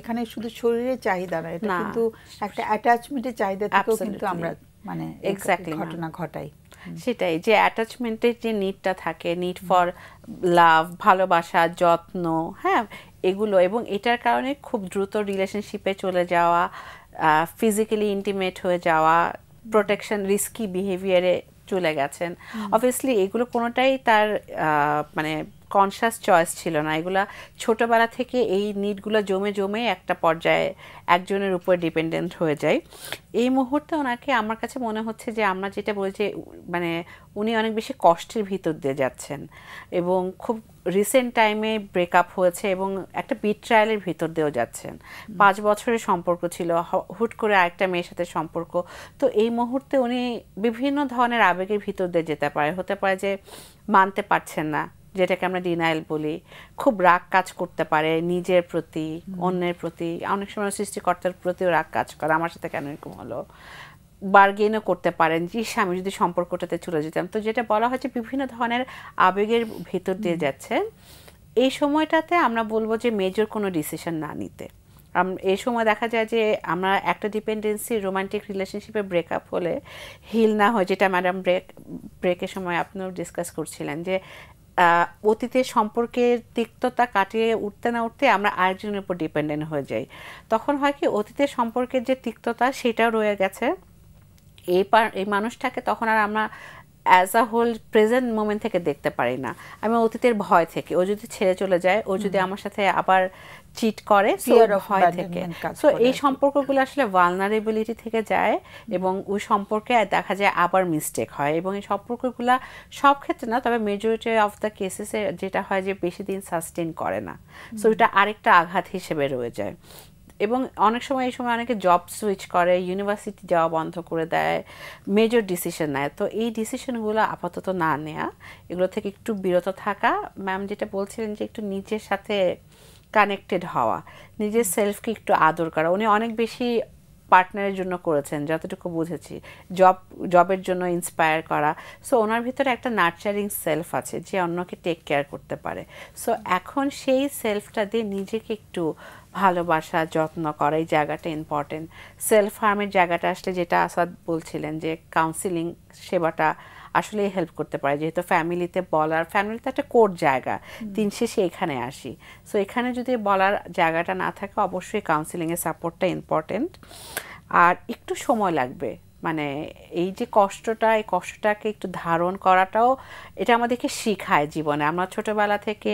এখানে শুধু শরীরের চাহিদা না, এটা কিন্তু একটা অ্যাটাচমেন্টের চাহিদা থেকেও কিন্তু আমরা মানে এক্স্যাক্টলি ঘটনা ঘটাই। সেটাই, যে অ্যাটাচমেন্টের যে নিডটা থাকে, নিড ফর লাভ, ভালোবাসা, যত্ন, হ্যাঁ, এগুলো, এবং এটার কারণে খুব দ্রুত রিলেশনশিপে চলে যাওয়া, ফিজিক্যালি ইন্টিমেট হয়ে যাওয়া, প্রোটেকশন, রিস্কি বিহেভিয়ারে চলে গেছেন। অবভিয়াসলি এগুলো কোনোটাই তার মানে কনশাস চয়েস ছিল না, এগুলা ছোটবেলা থেকে এই নিডগুলো জমে জমে একটা পর্যায়ে একজনের উপর ডিপেন্ডেন্ট হয়ে যায়। এই মুহূর্তে ওনাকে আমার কাছে মনে হচ্ছে যে আমরা যেটা বলছি মানে উনি অনেক বেশি কষ্টের ভিতর দিয়ে যাচ্ছেন এবং খুব রিসেন্ট টাইমে ব্রেকআপ হয়েছে এবং একটা বিট্রায়ালের ভিতর দিয়েও যাচ্ছেন। 5 বছরের সম্পর্ক ছিল, হুট করে আরেকটা মেয়ের সাথে সম্পর্ক। তো এই মুহূর্তে উনি বিভিন্ন ধরনের আবেগের ভিতর দিয়ে যেতে পারে, হতে পারে যে মানতে পারছেন না, যেটাকে আমরা ডিনায়াল বলি, খুব রাগ কাজ করতে পারে নিজের প্রতি, অন্যের প্রতি, অনেক সময় সৃষ্টিকর্তার প্রতিও রাগ কাজ করে, আমার সাথে কেন এরকম হলো, বার্গেনও করতে পারেন যে আমি যদি সম্পর্কটাতে চলে যেতাম। তো যেটা বলা হচ্ছে বিভিন্ন ধরনের আবেগের ভিতর দিয়ে যাচ্ছে। এই সময়টাতে আমরা বলবো যে মেজর কোনো ডিসিশন না নিতে। এই সময় দেখা যায় যে আমরা একটা ডিপেন্ডেন্সি রোমান্টিক রিলেশনশিপে ব্রেকআপ হলে হিল না হয়, যেটা ম্যাডাম ব্রেকের সময় আপনিও ডিসকাস করছিলেন, যে অতীতের সম্পর্কের তিক্ততা কাটিয়ে উঠতে না উঠতে আমরা আরেকজনের উপর ডিপেন্ডেন্ট হয়ে যাই। তখন হয় কি অতীতের সম্পর্কের যে তিক্ততা সেটাও রয়ে গেছে, এই মানুষটাকে তখন আর আমরা as a whole present moment থেকে দেখতে পারি না। আমি অতীতের ভয় থেকে, ও যদি ছেড়ে চলে যায়, ও যদি আমার সাথে আবার চিট করে, ভয় থেকে। সো এই সম্পর্কগুলো আসলে ভালনারেবিলিটি থেকে যায় এবং ওই সম্পর্কে দেখা যায় আবার মিস্টেক হয়, এবং এই সম্পর্কগুলো সব ক্ষেত্রে না, তবে মেজরিটি অফ দ্য কেসেসে যেটা হয় যে বেশি দিন সাস্টেন করে না। সো এটা আরেকটা আঘাত হিসেবে রয়ে যায়। এবং অনেক সময় এই সময় অনেকে জব সুইচ করে, ইউনিভার্সিটি যাওয়া বন্ধ করে দেয়, মেজর ডিসিশন নেয়। তো এই ডিসিশনগুলো আপাতত না নেওয়া, এগুলো থেকে একটু বিরত থাকা। ম্যাম যেটা বলছিলেন যে একটু নিজের সাথে কানেক্টেড হওয়া, নিজের সেলফকে একটু আদর করা। উনি অনেক বেশি পার্টনারের জন্য করেছেন যতটুকু বুঝেছি, জবের জন্য ইন্সপায়ার করা। সো ওনার ভিতরে একটা নার্চারিং সেলফ আছে যে অন্যকে টেক কেয়ার করতে পারে। সো এখন সেই সেলফটা দিয়ে নিজেকে একটু ভালোবাসা, যত্ন করা, এই জায়গাটা ইম্পর্টেন্ট। সেলফ হার্মের জায়গাটা আসলে যেটা আসাদ বলছিলেন যে কাউন্সিলিং সেবাটা আসলে হেল্প করতে পারে, যেহেতু ফ্যামিলিতে বলার, ফ্যামিলিতে একটা কোর জায়গা, দিন শেষে এখানে আসি। সো এখানে যদি বলার জায়গাটা না থাকে, অবশ্যই কাউন্সিলিংয়ের সাপোর্টটা ইম্পর্টেন্ট। আর একটু সময় লাগবে, মানে এই যে কষ্টটা, এই কষ্টটাকে একটু ধারণ করাটাও এটা আমাদেরকে শেখায় জীবনে। আমরা ছোটবেলা থেকে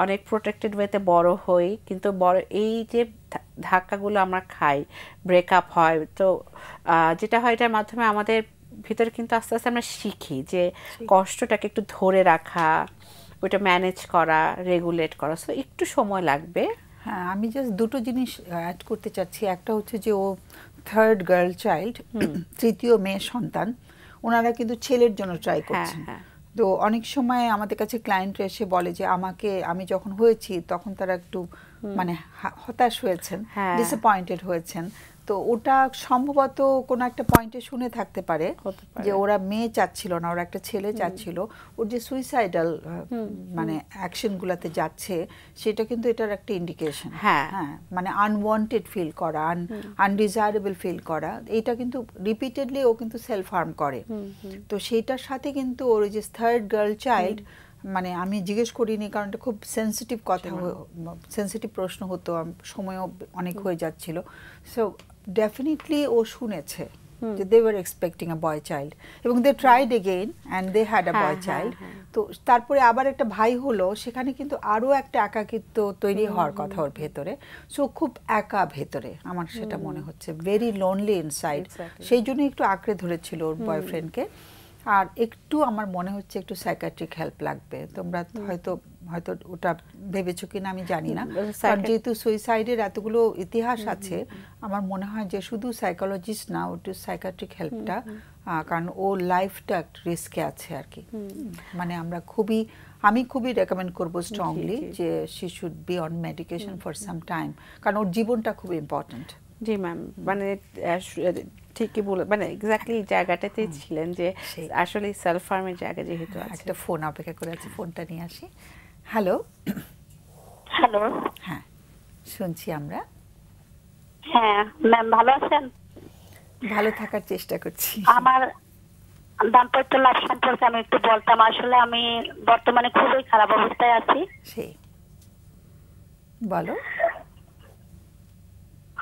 অনেক প্রোটেক্টেড ওয়েতে বড় হই, কিন্তু এই যে ধাক্কাগুলো আমরা খাই, ব্রেকআপ হয়, তো যেটা হয় এটার মাধ্যমে আমাদের ভিতরে কিন্তু আস্তে আস্তে আমরা শিখি যে কষ্টটাকে একটু ধরে রাখা, ওইটা ম্যানেজ করা, রেগুলেট করা। সো একটু সময় লাগবে। হ্যাঁ, আমি জাস্ট দুটো জিনিস অ্যাড করতে চাচ্ছি। একটা হচ্ছে যে ও থার্ড গার্ল চাইল্ড, তৃতীয় মেয়ে সন্তান, ওনারা কিন্তু ছেলের জন্য ট্রাই করছেন। তো অনেক সময় আমাদের কাছে ক্লায়েন্টরা এসে বলে যে আমি যখন হয়েছি তখন তারা একটু মানে হতাশ হয়েছেন, ডিসঅ্যাপয়েন্টেড হয়েছেন। তো ওটা সম্ভবত কোনো একটা পয়েন্টে শুনে থাকতে পারে যে ওরা মেয়ে চাচ্ছিল না, ওরা একটা ছেলে চাচ্ছিল। ওর যে সুইসাইডাল মানে অ্যাকশনগুলোতে যাচ্ছে সেটা কিন্তু এটার একটা ইন্ডিকেশন। হ্যাঁ, মানে আনওয়ান্টেড ফিল করা, আনডিজায়ারেবল ফিল করা, এটা কিন্তু রিপিটেডলি ও কিন্তু সেলফ হার্ম করে। তো সেইটার সাথে কিন্তু ওর যে থার্ড গার্ল চাইল্ড, মানে আমি জিজ্ঞেস করিনি কারণ এটা খুব সেন্সিটিভ কথা, সেন্সিটিভ প্রশ্ন হতো, সময়ও অনেক হয়ে যাচ্ছিল। সো ডেফিনেটলি ও শুনেছে যে they were expecting a boy child এবং they tried again and they had a boy child. তো তারপরে আবার একটা ভাই হলো, সেখানে কিন্তু আরও একটা একাকিত্ব তৈরি হওয়ার কথা ওর ভেতরে। সো খুব একা ভেতরে, আমার সেটা মনে হচ্ছে, ভেরি লোনলি ইনসাইড। সেই জন্য একটু আঁকড়ে ধরেছিল ওর বয়ফ্রেন্ডকে। আর একটু আমার মনে হচ্ছে একটু সাইকিয়াট্রিক হেল্প লাগবে। তোমরা হয়তো ওটা ভেবেছো কিনা আমি জানি না, কারণ যেহেতু সুইসাইডের এতগুলো ইতিহাস আছে, আমার মনে হয় যে শুধু সাইকোলজিস্ট না, ওটা সাইকিয়াট্রিক হেল্পটা, কারণ ও লাইফটা রিস্কে আছে আর কি। মানে আমি খুবই রেকমেন্ড করবো স্ট্রংলি যে she should be on medication for some time, কারণ ওর জীবনটা খুব ইম্পর্টেন্ট। জি ম্যাম, মানে ঠিকই বলে, মানে এক্স্যাক্টলি জায়গাটাতে ছিলেন যে আসলে সেলফ হার্মের জায়গা যেহেতু আছে। একটা ফোন অপেক্ষা করে আছে, ফোনটা নিয়ে আসি। হ্যালো। হ্যালো। হ্যাঁ, শুনছি আমরা। হ্যাঁ ম্যাম, ভালো আছেন? ভালো থাকার চেষ্টা করছি। আমার দাম্পত্য লাভ সম্পর্কে আমি একটু বলতাম। আসলে আমি বর্তমানে খুবই খারাপ অবস্থায় আছি। সেই বলো।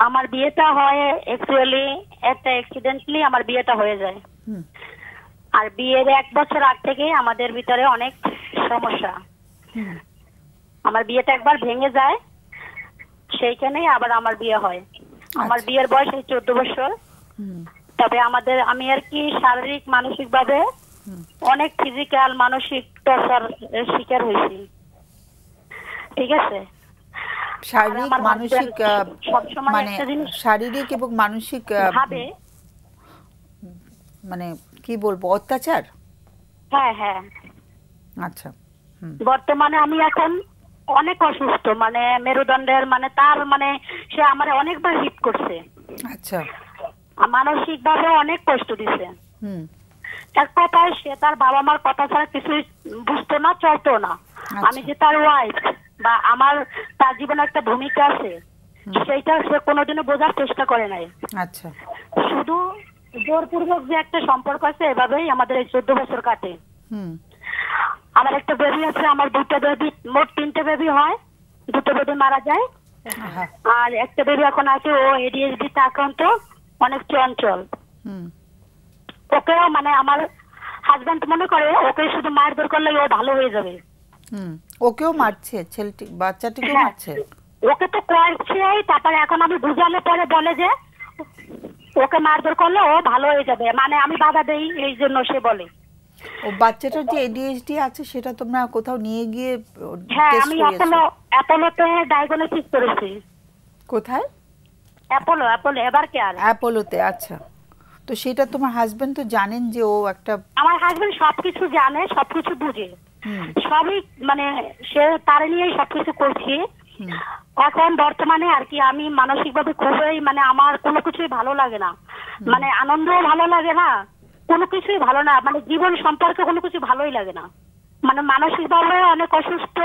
আমার বিয়েটা হয় অ্যাকচুয়ালি একটা অ্যাক্সিডেন্টলি আমার বিয়েটা হয়ে যায়। আর বিয়ের 1 বছর আগ থেকে আমাদের ভিতরে অনেক সমস্যা। আমার বিয়েটা একবার ভেঙে যায়, সেইখানেই আবার আমার বিয়ে হয়। আমার বিয়ের বয়স 14 বছর। তবে আমি আর কি শারীরিক মানসিক ভাবে অনেক ফিজিক্যাল মানসিক টর্চার শিকার হয়েছি। ঠিক আছে, শারীরিক মানসিক, মানে শারীরিক এবং মানসিক ভাবে, মানে কি বলবো, অত্যাচার। হ্যাঁ হ্যাঁ। আচ্ছা। বর্তমানে আমি এখন অনেক অসুস্থ, মানে মেরুদণ্ডের, মানে তার মানে সে আমার অনেকবার হিট করছে। আচ্ছা। মানসিক ভাবে অনেক কষ্ট দিছে। এক কথায় সে তার বাবা মার কথা ছাড়া কিছুই বুঝতো না, চলতো না। আমি যে তার ওয়াইফ বা আমার তার জীবনে একটা ভূমিকা আছে, সেইটা সে কোনোদিনও বোঝার চেষ্টা করে নাই। আচ্ছা। শুধু জোরপূর্বক যে একটা সম্পর্ক আছে, এভাবেই আমাদের এই 14 বছর কাটে। আমার একটা বেবি আছে, আমার 2টা বেবি, মোট 3টে বেবি হয়, 2টো বেবি মারা যায়। আর একটা বেবি এখন আছে, ও ADHD তে আক্রান্ত, অনেক চঞ্চল। ওকেও মানে আমার হাজবেন্ড মনে করে ওকে শুধু মারধর করলে ও ভালো হয়ে যাবে। ওকেও মারছে, ছেলেটি বাচ্চাটিকে মারছে। ওকে তো করছে, তারপরে এখন আমি বুঝালে পরে বলে যে ওকে মারধর করলে ও ভালো হয়ে যাবে, মানে আমি বাধা দেই, এই জন্য সে বলে। ও বাচ্চাটার যে ADHD আছে সেটা তোমরা কোথাও নিয়ে গিয়ে হ্যাঁ, আমি অ্যাপোলোতে ডায়াগনোসিস করেছি। কোথায়? অ্যাপোলো এবার কেয়ার। অ্যাপোলোতে। আচ্ছা। তো সেটা তোমার হাজবেন্ড তো জানেন যে ও একটা, আমার হাজবেন্ড সবকিছু জানে, সবকিছু বুঝে, সবই মানে সে তার নিয়েই সবকিছু করছি। এখন বর্তমানে আর কি আমি মানসিক ভাবে খুবই, মানে আমার কোনো কিছুই ভালো লাগে না, মানে আনন্দও ভালো লাগে না, কোনো কিছুই ভালো না, মানে জীবন সম্পর্কে কোনো কিছু ভালোই লাগে না। মানে মানসিক ভাবে অনেক অসুস্থ,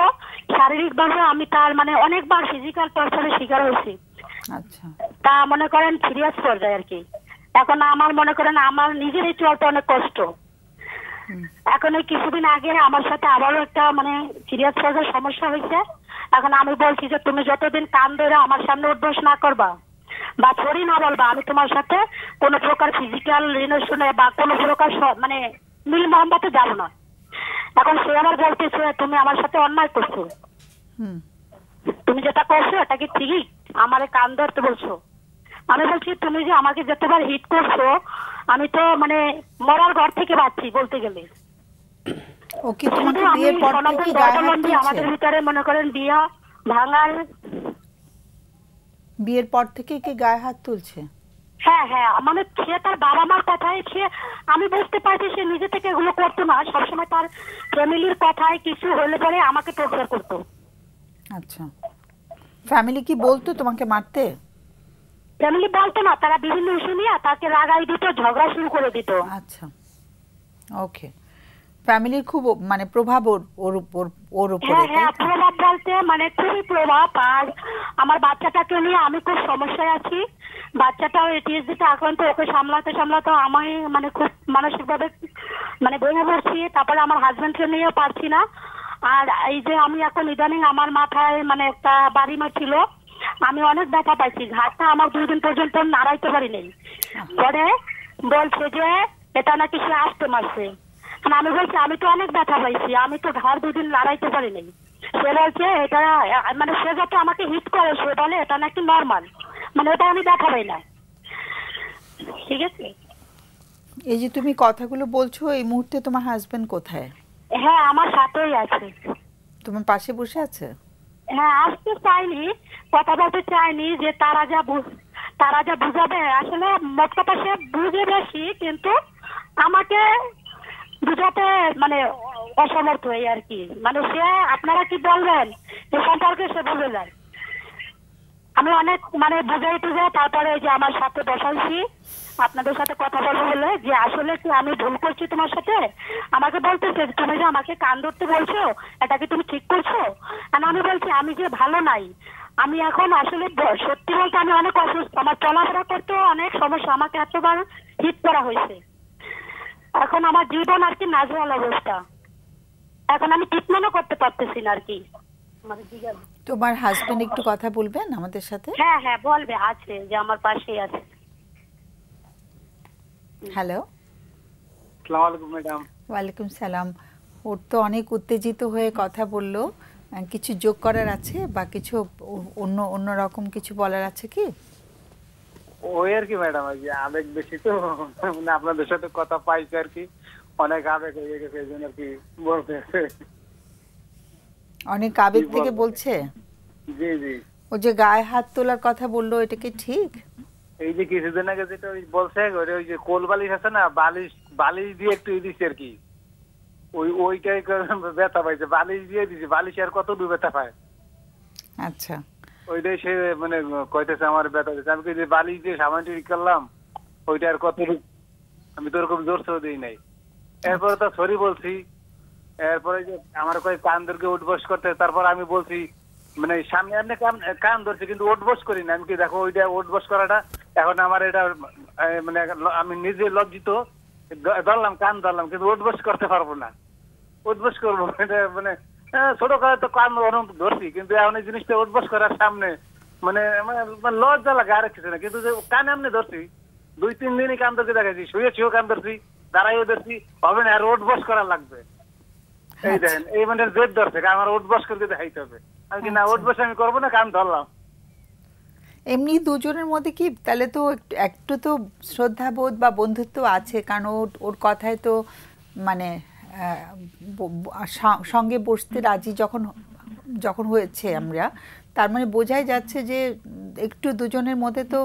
শারীরিক ভাবে আমি তার মানে অনেকবার ফিজিক্যাল টর্চারের শিকার হয়েছি। আচ্ছা। তা মনে করেন সিরিয়াস পর্যায়ে আর কি। এখন আমার মনে করেন আমার নিজেরই চলতে অনেক কষ্ট। এখন এই কিছুদিন আগে আমার সাথে আবারও একটা মানে সিরিয়াস পর্যায়ে সমস্যা হয়েছে। এখন আমি বলছি যে তুমি যতদিন কান ধরে আমার সামনে উদ্বোস না করবা বা ছড়ি না বলবা, আমি তোমার সাথে কোনো প্রকার ফিজিক্যাল রিলেশনে বা কোনো প্রকার মানে মিল মহব্বতে যাবো না। এখন সে আমার বলতেছে তুমি আমার সাথে অন্যায় করছো, তুমি যেটা করছো এটা কি ঠিকই? আমারে কান ধরতে বলছো। আমি বলছি তুমি যে আমাকে যতবার হিট করছো, আমি তো মানে মরার ঘর থেকে বাঁচছি বলতে গেলে। ওকে, তোমাকে বিয়ের পর থেকে গায়ে হাত তুলছে? আমাদের ভিতরে মনে করেন বিয়ে ভাঙার, বিয়ের পর থেকে কি গায়ে হাত তুলছে? হ্যাঁ হ্যাঁ, মানে সে তার বাবা মার কথায় সে, আমি বুঝতে পারছি সে নিজে থেকে এগুলো করতো না, সবসময় তার ফ্যামিলির কথায় কিছু হলে পরে আমাকে টর্চার করতো। আচ্ছা, ফ্যামিলি কি বলতো তোমাকে মারতে? ফ্যামিলি বলতো না, তারা বিভিন্ন ইস্যু নিয়ে তাকে রাগাই দিত, ঝগড়া শুরু করে দিত। আচ্ছা, ওকে। ফ্যামিলির খুব মানে প্রভাব ওর উপরে। হ্যাঁ হ্যাঁ, প্রভাব বলতে মানে খুবই প্রভাব। আর আমার বাচ্চাটাকে নিয়ে আমি খুব সমস্যায় আছি। বাচ্চাটাও এটিএসডিতে আক্রান্ত, ওকে সামলাতে সামলাতে আমি মানে খুব মানসিকভাবে মানে ভেঙে পড়ছি। তারপরে আমার হাজবেন্ডকে নিয়ে পারছি না। আর এই যে আমি এখন ইদানিং আমার মাথায় মানে একটা বাড়ি মারছিল, আমি অনেক ব্যথা পাইছি, ঘাটটা আমার 2 দিন পর্যন্ত নাড়াইতে পারি নাই। পরে বলছে যে এটা নাকি সে আসতে মারছে। আমি বলছি আমি তো অনেক ব্যথা পাইছি, আমি তো ঘর 2 দিন লড়াইতে পারি নাই। সে বলছে এটা মানে সে যাতে আমাকে হিট করে, সে বলে এটা নাকি নর্মাল, মানে ওটা আমি ব্যথা পাই না। ঠিক আছে। এই যে তুমি কথাগুলো বলছো, এই মুহূর্তে তোমার হাজবেন্ড কোথায়? হ্যাঁ, আমার সাথেই আছে। তোমার পাশে বসে আছে? হ্যাঁ, আসতে চাইনি, কথা বলতে চাইনি, যে তারা যা বুঝাবে। আসলে মোট কথা সে বুঝে বেশি, কিন্তু আমাকে বুঝাতে মানে অসমর্থ এই আর কি। মানে সে আপনারা কি বলবেন এ সম্পর্কে সে বুঝে যায়। আমি অনেক মানে বুঝাই টুঝাই তারপরে যে আমার সাথে বসাইছি, আপনাদের সাথে কথা বলবো বলে, যে আসলে কি আমি ভুল করছি তোমার সাথে। আমাকে বলতেছে তুমি যে আমাকে কান ধরতে বলছো, এটা কি তুমি ঠিক করছো? আর আমি বলছি আমি যে ভালো নাই, আমি এখন আসলে সত্যি বলতে আমি অনেক অসুস্থ, আমার চলাফেরা করতেও অনেক সমস্যা, আমাকে এতবার হিট করা হয়েছে। এখন আমার জীবন আর কি নাজেহাল অবস্থা, এখন আমি ট্রিটমেন্টও করতে পারতেছি না আর কি। তোমার হাজবেন্ড একটু কথা বলবেন আমাদের সাথে? হ্যাঁ হ্যাঁ বলবে, আছে যে আমার পাশেই আছে। হ্যালো, আসসালামু আলাইকুম ম্যাডাম। ওয়ালাইকুম সালাম। ওর তো অনেক উত্তেজিত হয়ে কথা বললো, কিছু যোগ করার আছে বা কিছু অন্য রকম কিছু বলার আছে কি? ওই আর কি ম্যাডাম, ওই যে আবেগ বেশি তো, মানে আপনাদের সাথে কথা পাইছে আর কি, অনেক আবেগ হয়ে গেছে, এই জন্য আর কি বলতে। অনেক আবেগ থেকে বলছে? জি জি। ও যে গায়ে হাত তোলার কথা বললো, এটা কি ঠিক? এই যে কিছুদিন আগে যেটা বলছে, ওই যে কোল বালিশ আছে না, বালিশ দিয়ে একটু দিচ্ছে আর কি, ওইটাই ব্যথা পাইছে, বালিশ দিয়ে দিছে, বালিশ আর কত ব্যথা পায়। আচ্ছা, ওইটাই সে মানে কইতেছে আমার ব্যথা দিচ্ছে। আমি যে বালিশ দিয়ে সামান্য ঠিক করলাম, ওইটা আর কত, আমি তো ওরকম জোরছেও দিই নাই। এরপরে তো সরি বলছি, এরপরে যে আমার কয় কান ধরকে উঠবস করতে, তারপর আমি বলছি মানে সামনে আপনি কান ধরছি কিন্তু উঠবস করি না। আমি কি দেখো ওইটা উঠবস করাটা এখন আমার এটা মানে আমি নিজে লজ্জিত, ধরলাম কান ধরলাম কিন্তু উঠবস করতে পারবো না, উঠবস করবো এটা মানে ছোট করে তো কান ধরছি, কিন্তু এখন এই জিনিসটা উঠবস করার সামনে মানে লজ্জা লাগে আর কিছু না। কিন্তু কান এমনি ধরছি 2-3 দিনই কান ধরতে দেখাচ্ছি, শুয়েছিও কান ধরছি, দাঁড়াইও ধরছি, হবে না আর উঠবস করা লাগবে। এই দেখেন এই মানে জেদ ধরছে আমার উঠবস করতে দেখাইতে হবে। আমি কি না উঠবস আমি করবো না, কান ধরলাম। এমনি দুজনের মধ্যে কি তাহলে তো একটু তো শ্রদ্ধাবোধ বা বন্ধুত্ব আছে, কারণ ওর কথায় তো মানে সঙ্গে বসতে রাজি যখন হয়েছে আমরা, তার মানে বোঝাই যাচ্ছে যে একটু দুজনের মধ্যে তো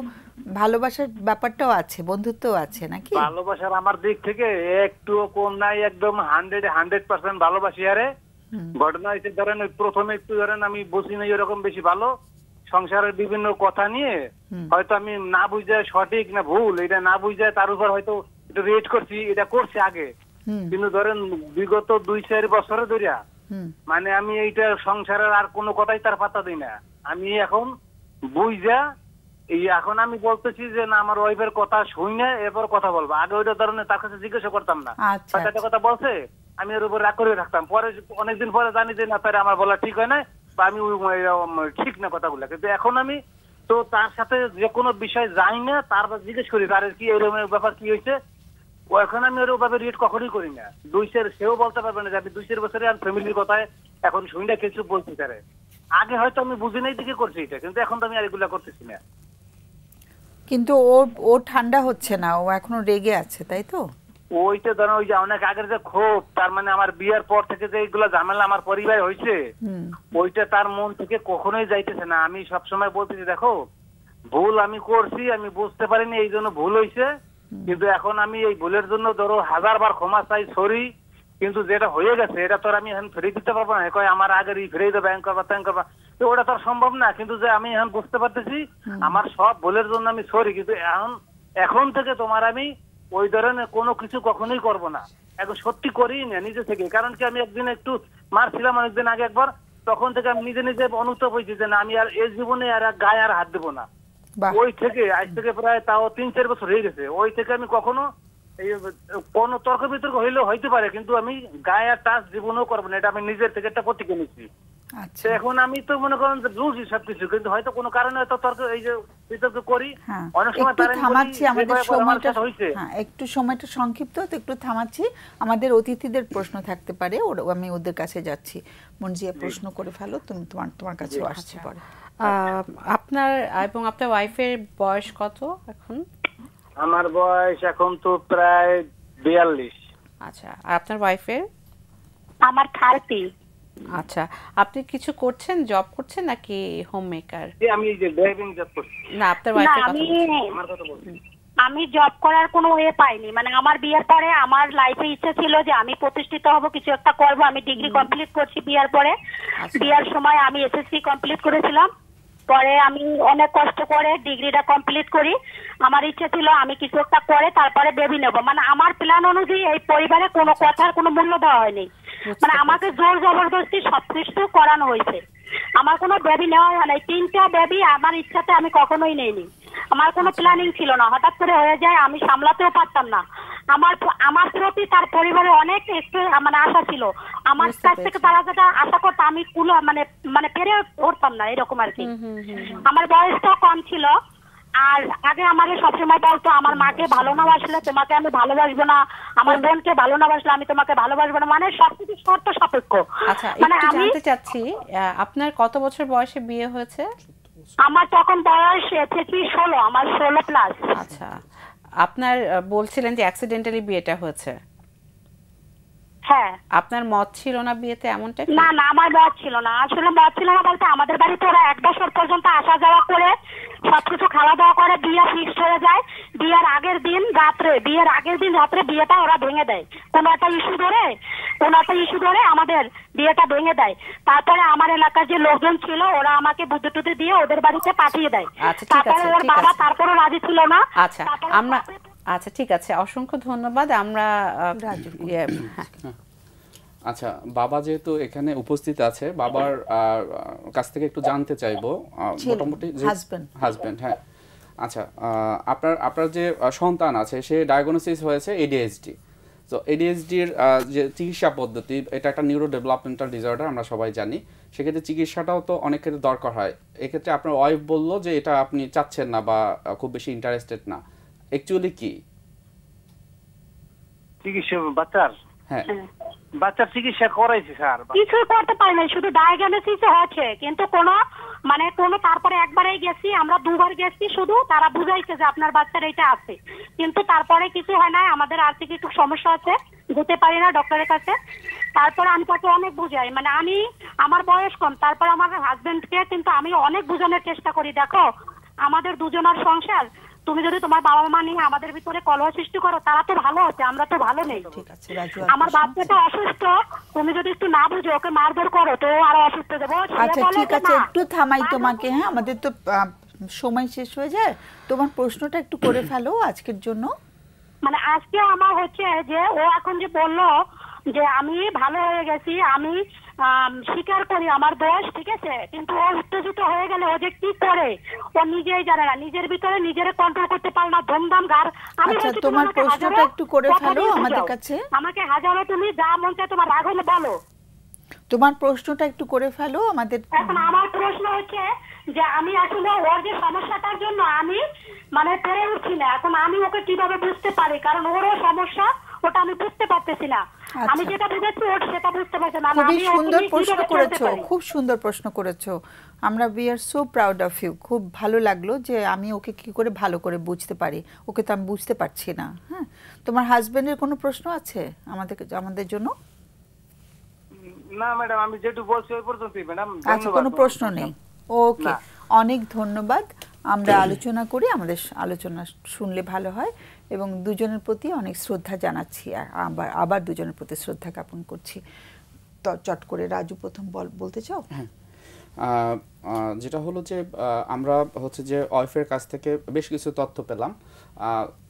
ভালোবাসার ব্যাপারটাও আছে, বন্ধুত্বও আছে নাকি? ভালোবাসার আমার দিক থেকে একটুও কম নাই, একদম 100% ভালোবাসি। আরে ঘটনা হয়েছে ধরেন ওই প্রথমে একটু ধরেন আমি বুঝি নাই এরকম বেশি ভালো, সংসারের বিভিন্ন কথা নিয়ে হয়তো আমি না বুঝে সঠিক না ভুল এটা না বুঝে তার উপর হয়তো একটু রেট করছি, এটা করছে আগে। কিন্তু ধরেন বিগত 2-4 বছরে ধরিয়া মানে আমি এইটা সংসারের আর কোনো কথাই তার পাত্তা দিই না। আমি এখন বুঝা এখন আমি বলতেছি যে না আমার ওয়াইফের কথা শুই না, এরপর কথা বলবো। আগে ওইটা ধরনের তার কাছে জিজ্ঞাসা করতাম না, একটা কথা বলছে আমি এর উপর রাগ করে থাকতাম, পরে অনেকদিন পরে জানি যে না তারা আমার বলা ঠিক হয় না বা আমি ঠিক না কথাগুলো। কিন্তু এখন আমি তো তার সাথে যে কোনো বিষয় যাই না, তারপর জিজ্ঞেস করি তার কি এরকম ব্যাপার কি হয়েছে। ও এখন আমি ওর ব্যাপারে রিয়েট কখনোই করি না। সেও বলতে পারবে না যে আমি 2-4 বছরে আর ফ্যামিলির কথায় এখন শুনি না কিছু বলতে পারে। আগে হয়তো আমি বুঝি নাই দিকে করছি এটা, কিন্তু এখন তো আমি আর এগুলা করতেছি না। কিন্তু ও ঠান্ডা হচ্ছে না, ও এখনো রেগে আছে, তাই তো? ওইটা ধরেন ওই যে অনেক আগের যে ক্ষোভ, তার মানে আমার বিয়ের পর থেকে যে এইগুলো ঝামেলা আমার পরিবার হয়েছে, ওইটা তার মন থেকে কখনোই যাইতেছে না। আমি সবসময় বলতেছি দেখো ভুল আমি করছি, আমি বুঝতে পারিনি, এই জন্য ভুল হয়েছে। কিন্তু এখন আমি এই ভুলের জন্য ধরো 1000বার ক্ষমা চাই, সরি। কিন্তু যেটা হয়ে গেছে এটা তো আর আমি এখন ফিরে দিতে পারবো না। কয় আমার আগের ফিরে দেবো, ব্যাংক করবা ত্যাং করবা, তো ওটা তো আর সম্ভব না। কিন্তু যে আমি এখন বুঝতে পারতেছি আমার সব ভুলের জন্য আমি সরি, কিন্তু এখন থেকে তোমার আমি ওই ধরনের কোনো কিছু কখনোই করব না। এখন সত্যি করি না নিজে থেকে। কারণ কি আমি একদিন একটু মারছিলাম অনেকদিন আগে একবার, তখন থেকে আমি নিজে নিজে অনুতপ হয়েছি যে না আমি আর এই জীবনে আর গায়ে আর হাত দেবো না। ওই থেকে আজ থেকে প্রায় তাও 3-4 বছর হয়ে গেছে। ওই থেকে আমি কখনো এই কোনো তর্ক বিতর্ক হইলেও হইতে পারে, কিন্তু আমি গায়ে আর টাচ জীবনেও করবো না। এটা আমি নিজের থেকে একটা প্রতিজ্ঞা নিচ্ছি। আচ্ছা, এখন আমি তো মনে করেন যে বুঝি সবকিছু, কিন্তু হয়তো কোনো কারণে হয়তো তর্ক এই যে বিতর্ক করি অনেক সময়। একটু থামাচ্ছি, আমাদের সময়টা একটু সময়টা সংক্ষিপ্ত, তো একটু থামাচ্ছি। আমাদের অতিথিদের প্রশ্ন থাকতে পারে, আমি ওদের কাছে যাচ্ছি। মনজিয়া প্রশ্ন করে ফেলো, তুমি তোমার কাছেও আসছে পরে। আপনার এবং আপনার ওয়াইফের বয়স কত এখন? আমার বয়স এখন তো প্রায় 42। আচ্ছা, আর আপনার ওয়াইফের? আমার 30। আচ্ছা, আপনি কিছু করছেন, জব করছেন নাকি হোম মেকার? আমি এই যে ড্রাইভিং জব করছি। না, আপনার ওয়াইফের কথা বলছি। আমি জব করার কোনো ওয়ে পাইনি। মানে আমার বিয়ের পরে আমার লাইফে ইচ্ছা ছিল যে আমি প্রতিষ্ঠিত হব, কিছু একটা করব। আমি ডিগ্রি কমপ্লিট করছি বিয়ের পরে। বিয়ের সময় আমি এসএসসি কমপ্লিট করেছিলাম। পরে আমি অনেক কষ্ট করে ডিগ্রিটা কমপ্লিট করি। আমার ইচ্ছা ছিল আমি কিছু একটা করে তারপরে বেবি নেব। মানে আমার প্ল্যান অনুযায়ী এই পরিবারে কোনো কথার কোনো মূল্য দেওয়া হয়নি। মানে আমাকে জোর জবরদস্তি সবকিছু করানো হয়েছে। আমার কোনো বেবি নেওয়া হয় নাই। 3টা বেবি আমার ইচ্ছাতে আমি কখনোই নেইনি। আমার কোনো প্ল্যানিং ছিল না, হঠাৎ করে হয়ে যায়, আমি সামলাতেও পারতাম না। আমার প্রতি তার পরিবারে অনেক মানে আশা ছিল। আমার কাছ থেকে তারা যেটা আশা করতো আমি মানে পেরে উঠতাম না, এরকম আর কি। আমার বয়সটাও কম ছিল। আর আগে আমাকে সবসময় বলতো আমার মাকে ভালো না বাসলে তোমাকে আমি ভালোবাসবো না, আমার বোনকে ভালো না বাসলে আমি তোমাকে ভালোবাসবো না। মানে সবকিছু শর্ত সাপেক্ষ। আচ্ছা, একটু জানতে চাচ্ছি আপনার কত বছর বয়সে বিয়ে হয়েছে? আমার তখন বয়স 16, আমার 16 প্লাস। আচ্ছা, আপনার বলছিলেন যে অ্যাক্সিডেন্টালি বিয়েটা হয়েছে। হ্যাঁ। আপনার মত ছিল না বিয়েতে, এমনটা? না না, আমার মত ছিল না। আসলে মত ছিল না বলতে আমাদের বাড়িতে ওরা 1 বছর পর্যন্ত আসা যাওয়া করে সবকিছু খাওয়া দাওয়া করে বিয়ে ফিক্সড হয়ে যায়। বিয়ের আগের দিন রাত্রে বিয়েটা ওরা ভেঙে দেয়। কোনো একটা ইস্যু ধরে আমাদের বিয়েটা ভেঙে দেয়। তারপরে আমার এলাকার যে লোকজন ছিল ওরা আমাকে বুদ্ধি টুদ্ধি দিয়ে ওদের বাড়িতে পাঠিয়ে দেয়। তারপরে ওর বাবা তারপরে রাজি ছিল না। আচ্ছা, ঠিক আছে, অসংখ্য ধন্যবাদ। আমরা আচ্ছা, বাবা যেহেতু এখানে উপস্থিত আছে, বাবার কাছ থেকে একটু জানতে চাইবো মোটামুটি হাজবেন্ড। হ্যাঁ, আচ্ছা, আপনার যে সন্তান আছে সে ডায়াগনোসিস হয়েছে ADHD। তো ADHDর যে চিকিৎসা পদ্ধতি, এটা একটা নিউরো ডেভেলপমেন্টাল ডিসঅর্ডার, আমরা সবাই জানি। সেক্ষেত্রে চিকিৎসাটাও তো অনেক ক্ষেত্রে দরকার হয়। এক্ষেত্রে আপনার ওয়াইফ বললো যে এটা আপনি চাচ্ছেন না বা খুব বেশি ইন্টারেস্টেড না। অ্যাকচুয়ালি কি চিকিৎসা বাচ্চার? হ্যাঁ, বাচ্চার চিকিৎসা করাইছি স্যার, কিছু করতে পারি না, শুধু ডায়াগনোসিস হচ্ছে। কিন্তু কোনো তারপরে একবারেই গেছি, আমরা 2বার গেছি, শুধু তারা বুঝাইছে যে আপনার বাচ্চার এটা আছে। কিন্তু তারপরে কিছু হয় না, আমাদের আর্থিক একটু সমস্যা আছে, যেতে পারি না ডক্টরের কাছে। তারপরে আমি তাকে অনেক বুঝাই। মানে আমার বয়স কম, তারপর আমার হাজবেন্ডকে কিন্তু আমি অনেক বোঝানোর চেষ্টা করি, দেখো আমাদের দুজনের সংসার, তুমি যদি তোমার বাবা মা নিয়ে আমাদের ভিতরে কলহ সৃষ্টি করো, তারা তো ভালো আছে, আমরা তো ভালো নেই। আমার বাচ্চাটা অসুস্থ, তুমি যদি একটু না বুঝো ওকে মারধর করো তো আরো অসুস্থ দেবো। আচ্ছা, ঠিক আছে, একটু থামাই তোমাকে। হ্যাঁ, আমাদের তো সময় শেষ হয়ে যায়। তোমার প্রশ্নটা একটু করে ফেলো আজকের জন্য। মানে আজকে আমার হচ্ছে যে ও এখন যে বললো যে আমি ভালো হয়ে গেছি, আমি স্বীকার করি আমার দোষ, ঠিক আছে, কিন্তু ও উত্তেজিত হয়ে গেলে ও যে কি করে ও নিজেই জানে না, নিজের ভিতরে নিজের কন্ট্রোল করতে পারে না, ধুমধাম গার। আচ্ছা, তোমার প্রশ্নটা একটু করে ফেলো আমাদের কাছে। আমাকে হাজারো তুমি যা মন চায় তোমার রাগ হলে বলো। তোমার প্রশ্নটা একটু করে ফেলো আমাদের। এখন আমার প্রশ্ন হচ্ছে যে আমি আসলে ওর যে সমস্যাটার জন্য আমি মানে পেরে উঠছি না। এখন আমি ওকে কিভাবে বুঝতে পারি, কারণ ওরও সমস্যা, ওটা আমি বুঝতে পারতেছি না। আমি যেটা বুঝেছি ওর সেটা বুঝতে পারছি না। খুবই সুন্দর প্রশ্ন করেছো, খুব সুন্দর প্রশ্ন করেছো। আমরা we are so proud of you. খুব ভালো লাগলো যে আমি ওকে কি করে ভালো করে বুঝতে পারি, ওকে তো আমি বুঝতে পারছি না। হ্যাঁ, তোমার হাজবেন্ডের কোনো প্রশ্ন আছে আমাদের জন্য? না ম্যাডাম, আমি যেটুকু বলছি ওই পর্যন্তই ম্যাডাম। আচ্ছা, কোনো প্রশ্ন নেই। ওকে, অনেক ধন্যবাদ। আমরা আলোচনা করি, আমাদের আলোচনা শুনলে ভালো হয় এবং দুজনের প্রতি অনেক শ্রদ্ধা জানাচ্ছি, আবার দুজনের প্রতি শ্রদ্ধা জ্ঞাপন করছি। তো চট করে রাজু প্রথম বলতে চাও? যেটা হলো যে আমরা হচ্ছে যে ওয়াইফের কাছ থেকে বেশ কিছু তথ্য পেলাম।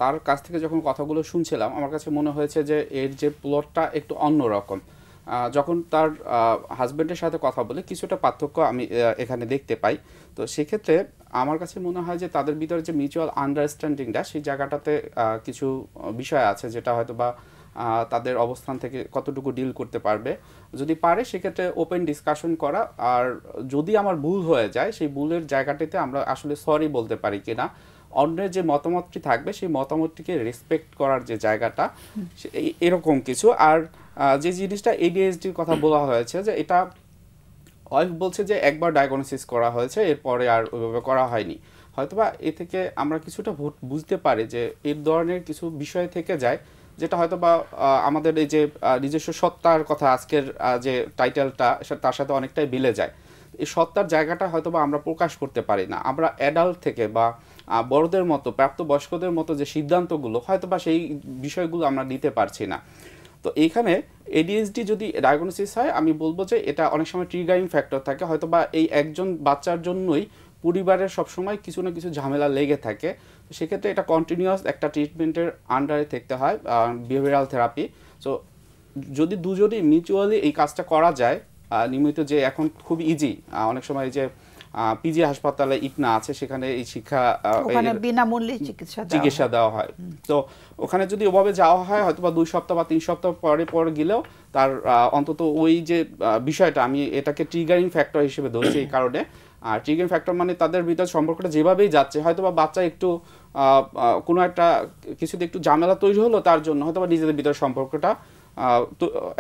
তার কাছ থেকে যখন কথাগুলো শুনছিলাম আমার কাছে মনে হয়েছে যে এর যে প্লটটা একটু অন্যরকম। যখন তার হাজব্যান্ডের সাথে কথা বলে কিছুটা পার্থক্য আমি এখানে দেখতে পাই। তো সেক্ষেত্রে আমার কাছে মনে হয় যে তাদের ভিতরে যে মিউচুয়াল আন্ডারস্ট্যান্ডিংটা সেই জায়গাটাতে কিছু বিষয় আছে যেটা হয়তো বা তাদের অবস্থান থেকে কতটুকু ডিল করতে পারবে, যদি পারে সেক্ষেত্রে ওপেন ডিসকাশন করা। আর যদি আমার ভুল হয়ে যায় সেই ভুলের জায়গাটিতে আমরা আসলে সরি বলতে পারি কিনা, অন্যের যে মতামতটি থাকবে সেই মতামতটিকে রেসপেক্ট করার যে জায়গাটা, এরকম কিছু। আর যে জিনিসটা ADHDর কথা বলা হয়েছে যে এটা ওয়াইফ বলছে যে একবার ডায়াগনোসিস করা হয়েছে, এরপরে আর ওইভাবে করা হয়নি। হয়তোবা এ থেকে আমরা কিছুটা বুঝতে পারি যে এই ধরনের কিছু বিষয় থেকে যায় যেটা হয়তো বা আমাদের এই যে নিজস্ব সত্তার কথা আজকের যে টাইটেলটা তার সাথে অনেকটাই মিলে যায়। এই সত্তার জায়গাটা হয়তো বা আমরা প্রকাশ করতে পারি না। আমরা অ্যাডাল্ট থেকে বা বড়দের মতো প্রাপ্তবয়স্কদের মতো যে সিদ্ধান্তগুলো হয়তো বা সেই বিষয়গুলো আমরা নিতে পারছি না। তো এইখানে ADHD যদি ডায়াগনোসিস হয় আমি বলবো যে এটা অনেক সময় ট্রিগারিং ফ্যাক্টর থাকে, হয়তো বা এই একজন বাচ্চার জন্যই পরিবারের সবসময় কিছু না কিছু ঝামেলা লেগে থাকে। সেক্ষেত্রে এটা কন্টিনিউয়াস একটা ট্রিটমেন্টের আন্ডারে থাকতে হয়, বিহেভিয়ারাল থেরাপি। সো যদি দুজনেই মিউচুয়ালি এই কাজটা করা যায় নিয়মিত, যে এখন খুব ইজি, অনেক সময় যে পিজি হাসপাতালে ইপনা আছে সেখানে এই শিক্ষা বিনামূল্যে চিকিৎসা দেওয়া হয়। তো ওখানে যদি ওভাবে যাওয়া হয় হয়তো বা 2 সপ্তাহ বা 3 সপ্তাহ পরে গেলেও তার অন্তত ওই যে বিষয়টা, আমি এটাকে ট্রিগারিং ফ্যাক্টর হিসেবে ধরছি এই কারণে। আর ট্রিগারিং ফ্যাক্টর মানে তাদের ভিতর সম্পর্কটা যেভাবেই যাচ্ছে, হয়তো বা বাচ্চা একটু কোনো একটা কিছুতে একটু ঝামেলা তৈরি হলো, তার জন্য হয়তো বা নিজেদের ভিতরে সম্পর্কটা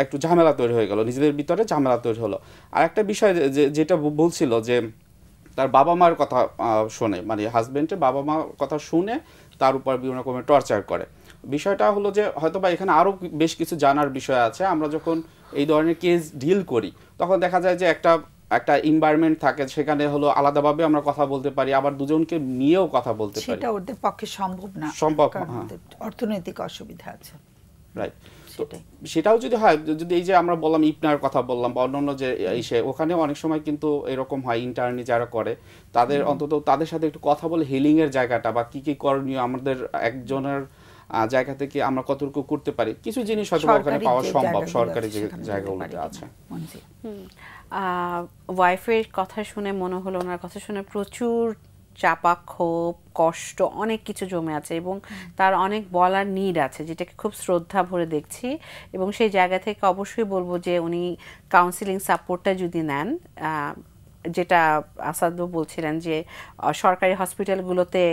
একটু ঝামেলা তৈরি হয়ে গেল, নিজেদের ভিতরে ঝামেলা তৈরি হলো। আর একটা বিষয় যেটা বলছিল যে তার বাবা মার কথা শোনে, মানে হাজব্যান্ডের বাবা মার কথা শুনে তার উপর বিভিন্ন রকমের টর্চার করে। বিষয়টা হলো যে হয়তো বা এখানে আরও বেশ কিছু জানার বিষয় আছে। আমরা যখন এই ধরনের কেস ডিল করি তখন দেখা যায় যে একটা এনভায়রনমেন্ট থাকে, সেখানে হলো আলাদাভাবে আমরা কথা বলতে পারি, আবার দুজনকে নিয়েও কথা বলতে পারি। সেটা ওদের পক্ষে সম্ভব না, সম্ভব অর্থনৈতিক অসুবিধা আছে। রাইট। সেটাও যদি হয়, যদি এই যে আমরা বললাম ইপনার কথা বললাম বা অন্যান্য যে ওখানে অনেক সময় কিন্তু এরকম হয়, ইন্টার্নি যারা করে তাদের অন্তত তাদের সাথে একটু কথা বলে হিলিং এর জায়গাটা বা কি কি করণীয় আমাদের একজনের জায়গা থেকে আমরা কতটুকু করতে পারি, কিছু জিনিস হয়তো ওখানে পাওয়া সম্ভব সরকারি যে জায়গাগুলোতে আছে। ওয়াইফের কথা শুনে মনে হলো, ওনার কথা শুনে প্রচুর চাপা ক্ষোভ, কষ্ট, অনেক কিছু জমে আছে এবং তার অনেক বলার নিড আছে, যেটাকে খুব শ্রদ্ধা ভরে দেখছি। এবং সেই জায়গা থেকে অবশ্যই বলবো যে উনি কাউন্সিলিং সাপোর্টটা যদি নেন, যেটা আসাদও বলছিলেন যে সরকারি হসপিটালগুলোতে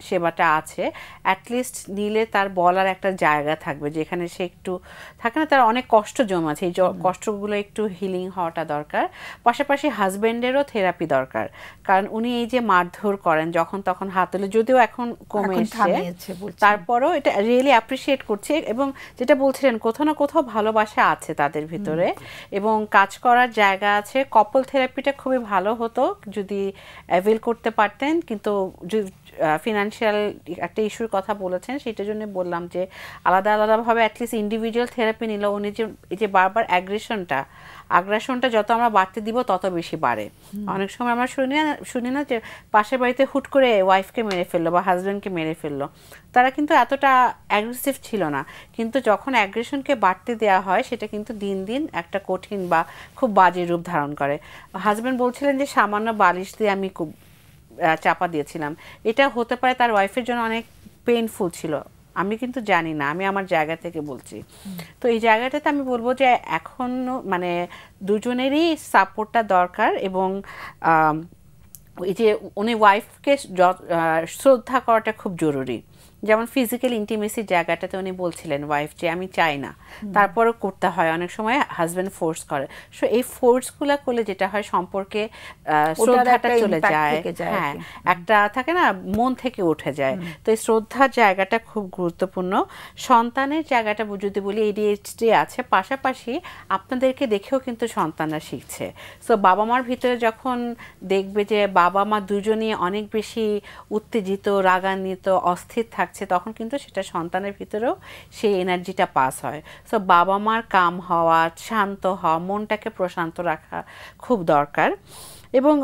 সেবাটা আছে, অ্যাটলিস্ট নিলে তার বলার একটা জায়গা থাকবে, যেখানে সে একটু থাকে না, তার অনেক কষ্ট জমেছে, এই কষ্টগুলো একটু হিলিং হওয়াটা দরকার। পাশাপাশি হাজব্যান্ডেরও থেরাপি দরকার, কারণ উনি এই যে মারধর করেন যখন তখন হাত তুলে, যদিও এখন কমে এসেছে, তারপরও এটা রিয়েলি অ্যাপ্রিসিয়েট করছে। এবং যেটা বলছিলেন কোথাও না কোথাও ভালোবাসা আছে তাদের ভিতরে এবং কাজ করার জায়গা আছে। কপল থেরাপিটা খুবই ভালো হতো যদি অ্যাভেল করতে পারতেন, কিন্তু ফিনান্সিয়াল একটা ইস্যুর কথা বলেছেন, সেটার জন্য বললাম যে আলাদা আলাদাভাবে অ্যাটলিস্ট ইন্ডিভিজুয়াল থেরাপি নিল। উনি যে এই যে বারবার আগ্রাসনটা যত আমরা বাড়তে দিব তত বেশি বাড়ে। অনেক সময় আমরা শুনি না যে পাশের বাড়িতে হুট করে ওয়াইফকে মেরে ফেললো বা হাজব্যান্ডকে মেরে ফেললো, তারা কিন্তু এতটা অ্যাগ্রেসিভ ছিল না, কিন্তু যখন অ্যাগ্রেশনকে বাড়তে দেওয়া হয় সেটা কিন্তু দিন দিন একটা কঠিন বা খুব বাজে রূপ ধারণ করে। হাজব্যান্ড বলছিলেন যে সামান্য বালিশ দিয়ে আমি খুব চাপা দিয়েছিলাম, এটা হতে পারে তার ওয়াইফের জন্য অনেক পেইনফুল ছিল, আমি কিন্তু জানি না, আমি আমার জায়গা থেকে বলছি। তো এই জায়গাটাতে আমি বলবো যে এখনও মানে দুজনেরই সাপোর্টটা দরকার এবং এই যে উনি ওয়াইফকে শ্রদ্ধা করাটা খুব জরুরি। যেমন ফিজিক্যাল ইন্টিমেসির জায়গাটাতে উনি বলছিলেন ওয়াইফ যে আমি চাই না, তারপরও করতে হয়, অনেক সময় হাজব্যান্ড ফোর্স করে। সো এই ফোর্সগুলো করলে যেটা হয় সম্পর্কে শ্রদ্ধাটা চলে যায়, হ্যাঁ একটা থাকে না মন থেকে উঠে যায়। তো এই শ্রদ্ধার জায়গাটা খুব গুরুত্বপূর্ণ। সন্তানের জায়গাটা যদি বলি ADHD আছে, পাশাপাশি আপনাদেরকে দেখেও কিন্তু সন্তানরা শিখছে। সো বাবা মার ভিতরে যখন দেখবে যে বাবা মা দুজনই অনেক বেশি উত্তেজিত, রাগান্বিত, অস্থির থাকছে, তখন কিন্তু সেটা সন্তানের ভিতরেও সেই এনার্জিটা পাস হয়। সো বাবা মার কাম হওয়া, শান্ত হওয়া, মনটাকে প্রশান্ত রাখা খুব দরকার। এবং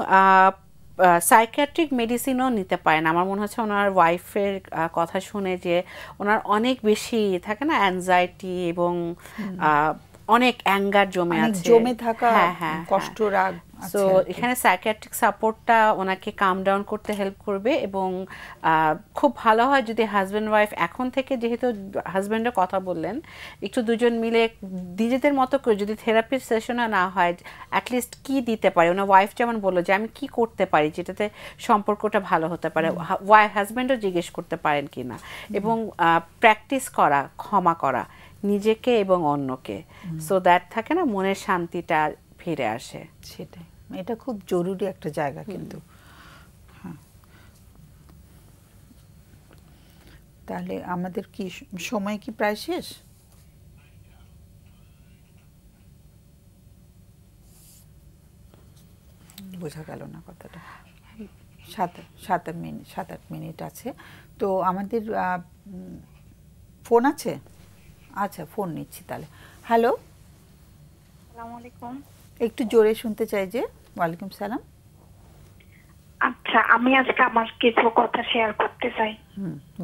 সাইকিয়াট্রিক মেডিসিনও নিতে পারেন। আমার মনে হচ্ছে ওনার ওয়াইফের কথা শুনে যে ওনার অনেক বেশি থাকে না অ্যাংজাইটি এবং অনেক অ্যাঙ্গার জমে থাকা, কষ্ট, রাগ। সো এখানে সাইকিয়াট্রিক সাপোর্টটা ওনাকে কাম ডাউন করতে হেল্প করবে। এবং খুব ভালো হয় যদি হাজব্যান্ড ওয়াইফ এখন থেকে, যেহেতু হাজব্যান্ডের কথা বললেন, একটু দুজন মিলে নিজেদের মতো করে যদি থেরাপির সেশনও না হয়, অ্যাটলিস্ট কি দিতে পারে। ওনার ওয়াইফ যেমন বললো যে আমি কি করতে পারি যেটাতে সম্পর্কটা ভালো হতে পারে, হাজব্যান্ডও জিজ্ঞেস করতে পারেন কি না। এবং প্র্যাকটিস করা ক্ষমা করা নিজেকে এবং অন্যকে, সো দ্যাট থাকে না মনের শান্তিটা ফিরে আসে। সেটাই, এটা খুব জরুরি একটা জায়গা কিন্তু। তাহলে আমাদের কি সময় কি প্রায় শেষ? বোঝা গেল না কথাটা। 7-8 মিনিট আছে। তো আমাদের ফোন আছে? আচ্ছা, ফোন নিচ্ছি তাহলে। হ্যালো, আসসালামু আলাইকুম। একটু জোরে শুনতে চাই যে। ওয়ালাইকুম সালাম। আচ্ছা, আমি আজকে আমার কিছু কথা শেয়ার করতে চাই।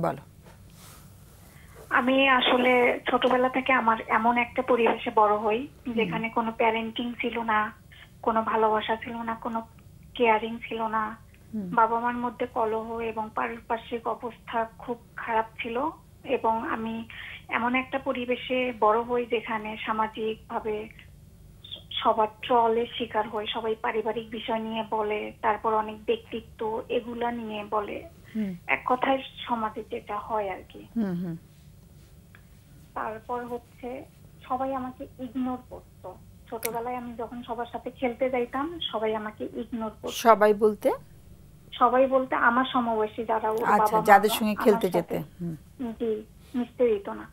বলো। আমি আসলে ছোটবেলা থেকে আমার এমন একটা পরিবেশে বড় হই যেখানে কোনো প্যারেন্টিং ছিল না, কোনো ভালোবাসা ছিল না, কোনো কেয়ারিং ছিল না। বাবা মার মধ্যে কলহ এবং পারিপার্শ্বিক অবস্থা খুব খারাপ ছিল। এবং আমি এমন একটা পরিবেশে বড় হই যেখানে সামাজিক ভাবে সবার ট্রলের শিকার হই, সবাই পারিবারিক বিষয় নিয়ে বলে, তারপর অনেক ব্যক্তিত্ব এগুলা নিয়ে বলে, এক কথায় সমাজে যেটা হয় আর কি। তারপর হচ্ছে সবাই আমাকে ইগনোর করতো। ছোটবেলায় আমি যখন সবার সাথে খেলতে যাইতাম সবাই আমাকে ইগনোর করতো। সবাই বলতে আমার সমবয়সী যারা, যাদের সঙ্গে খেলতে যেতে, জি, মিশতে দিত না।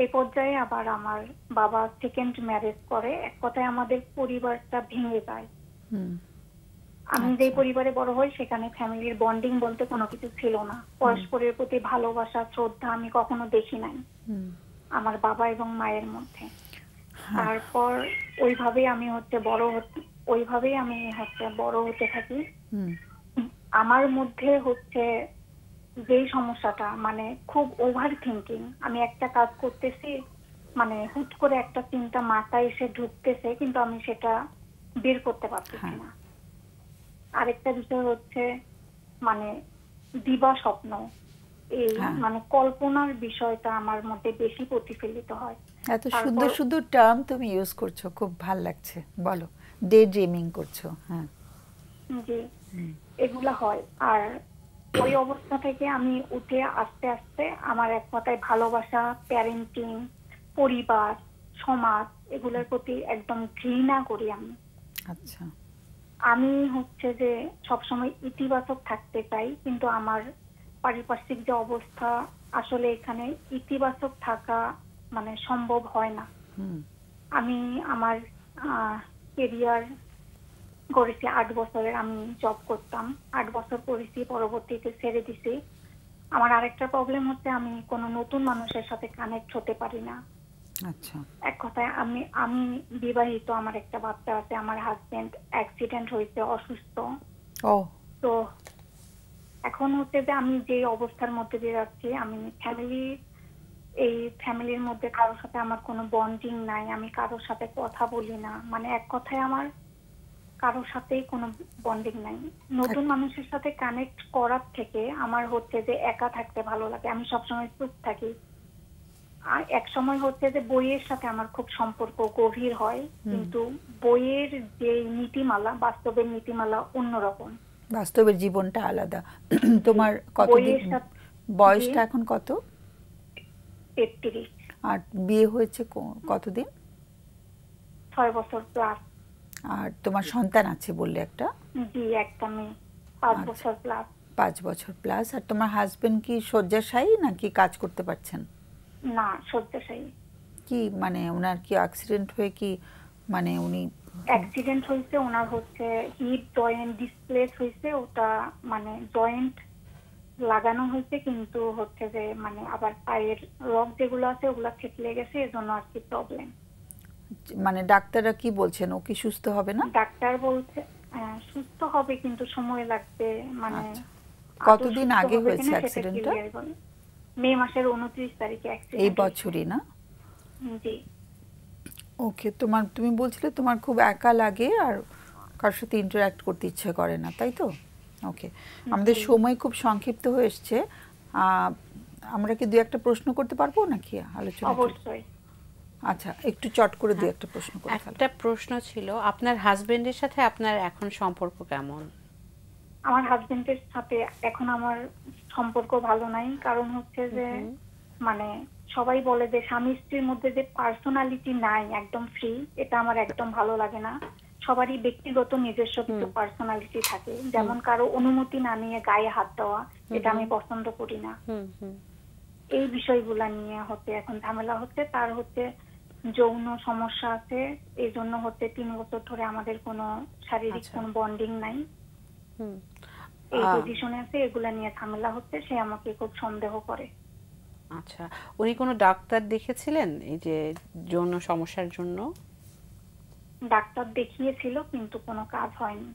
এই পর্যায়ে আবার আমার বাবা সেকেন্ড ম্যারেজ করে। এক কথায় আমাদের পরিবারটা ভেঙে যায়। আমি যে পরিবারে বড় হই সেখানে ফ্যামিলির বন্ডিং বলতে কোনো কিছু ছিল না। পরস্পরের প্রতি ভালোবাসা, শ্রদ্ধা আমি কখনো দেখি নাই আমার বাবা এবং মায়ের মধ্যে। তারপর ওইভাবেই আমি বড় হতে থাকি। আমার মধ্যে যেই সমস্যাটা, মানে খুব ওভার থিঙ্কিং। আমি একটা কাজ করতেছি, মানে হুট করে একটা চিন্তা মাথায় এসে ঢুকতেছে, কিন্তু আমি সেটা বের করতে পারতেছি না। আরেকটা বিষয় হচ্ছে মানে দিবা স্বপ্ন, এই মানে কল্পনার বিষয়টা আমার মধ্যে বেশি প্রতিফলিত হয়। এত সুন্দর সুন্দর টার্ম তুমি ইউজ করছো, খুব ভালো লাগছে। বলো, ডে ড্রিমিং করছো। হ্যাঁ, জি, এগুলা হয়। আর ওই অবস্থা থেকে আমি উঠে আস্তে আস্তে আমার এক কথায় ভালোবাসা, প্যারেন্টিং, পরিবার, সমাজ এগুলোর প্রতি একদম ঘৃণা করি আমি। আচ্ছা, আমি যে সবসময় ইতিবাচক থাকতে চাই, কিন্তু আমার পারিপার্শ্বিক যে অবস্থা, আসলে এখানে ইতিবাচক থাকা মানে সম্ভব হয় না। আমি আমার কেরিয়ার করেছি 8 বছরের। আমি জব করতাম, 8 বছর করেছি, পরবর্তীতে ছেড়ে দিছি। আমার আরেকটা প্রবলেম হচ্ছে আমি কোনো নতুন মানুষের সাথে কানেক্ট হতে পারি না। আচ্ছা, এক কথায় আমি বিবাহিত, আমার একটা বাচ্চা আছে। আমার হাজবেন্ড অ্যাক্সিডেন্ট হয়েছে, অসুস্থ। তো এখন যে আমি যে অবস্থার মধ্যে দিয়ে যাচ্ছি, আমি ফ্যামিলির মধ্যে কারোর সাথে আমার কোনো বন্ডিং নাই। আমি কারোর সাথে কথা বলি না, মানে এক কথায় আমার কারোর সাথেই কোনো বন্ডিং নাই। নতুন মানুষের সাথে কানেক্ট করার থেকে আমার যে একা থাকতে ভালো লাগে। আমি সবসময় চুপ থাকি। আর এক সময় যে বইয়ের সাথে আমার খুব সম্পর্ক গভীর হয়, কিন্তু বইয়ের যে নীতিমালা, বাস্তবের নীতিমালা অন্যরকম। বাস্তবের জীবনটা আলাদা। তোমার বয়সটা এখন কত? 33। আর বিয়ে হয়েছে কতদিন? 6 বছর প্লাস। আর তোমার সন্তান আছে বললে একটা? জি, একটা মেয়ে, 5 বছর প্লাস। 5 বছর প্লাস। আর তোমার হাজবেন্ড কি শয্যাশায়ী নাকি কাজ করতে পারছেন? না, শয্যাশায়ী। কি মানে ওনার কি অ্যাক্সিডেন্ট হয়ে কি মানে উনি? অ্যাক্সিডেন্ট হয়েছে ওনার, হচ্ছে হিপ জয়েন্ট ডিসপ্লেস হয়েছে, ওটা মানে জয়েন্ট লাগানো হয়েছে, কিন্তু হচ্ছে যে মানে আবার পায়ের রগ যেগুলো আছে ওগুলো থেতলে গেছে, এজন্য আর কি প্রবলেম। মানে ডাক্তাররা কি বলছেন, ও কি সুস্থ হবে না? ডাক্তার বলছে সুস্থ হবে কিন্তু সময় লাগবে। মানে কতদিন আগে হয়েছে অ্যাক্সিডেন্টটা? মে মাসের 29 তারিখে অ্যাক্সিডেন্ট। এই বছরই না? জি। ওকে, তুমি বলছিলে তোমার খুব একা লাগে আর কারোর সাথে ইন্টারঅ্যাক্ট করতে ইচ্ছে করে না, তাই তো? ওকে, আমাদের সময় খুব সংক্ষিপ্ত হয়ে এসছে। আমরা কি দুই একটা প্রশ্ন করতে পারবো নাকি আলোচনা? অবশ্যই। আচ্ছা, একটু চট করে দুই একটা প্রশ্ন করে ফেলো। একটা প্রশ্ন ছিল, আপনার হাজবেন্ডের সাথে আপনার এখন সম্পর্ক কেমন? আমার হাজবেন্ডের সাথে এখন আমার সম্পর্ক ভালো নাই, কারণ হচ্ছে যে মানে সবাই বলে যে স্বামী স্ত্রীর মধ্যে যে পার্সোনালিটি নাই, একদম ফ্রি, এটা আমার একদম ভালো লাগে না। সবারই ব্যক্তিগত নিজস্ব কিছু পার্সোনালিটি থাকে, যেমন কারো অনুমতি না নিয়ে গায়ে হাত দেওয়া, এটা আমি পছন্দ করি না। এই বিষয়গুলা নিয়ে হচ্ছে এখন ঝামেলা হচ্ছে। তার হচ্ছে যৌন সমস্যা আছে, এই জন্য হচ্ছে 3 বছর ধরে আমাদের কোনো শারীরিক কোনো বন্ডিং নাই, এই পজিশনে আছে, এগুলা নিয়ে ঝামেলা হচ্ছে। সে আমাকে খুব সন্দেহ করে। আচ্ছা, উনি কোনো ডাক্তার দেখেছিলেন এই যে যৌন সমস্যার জন্য? ডাক্তার দেখিয়েছিল কিন্তু কোনো কাজ হয়নি।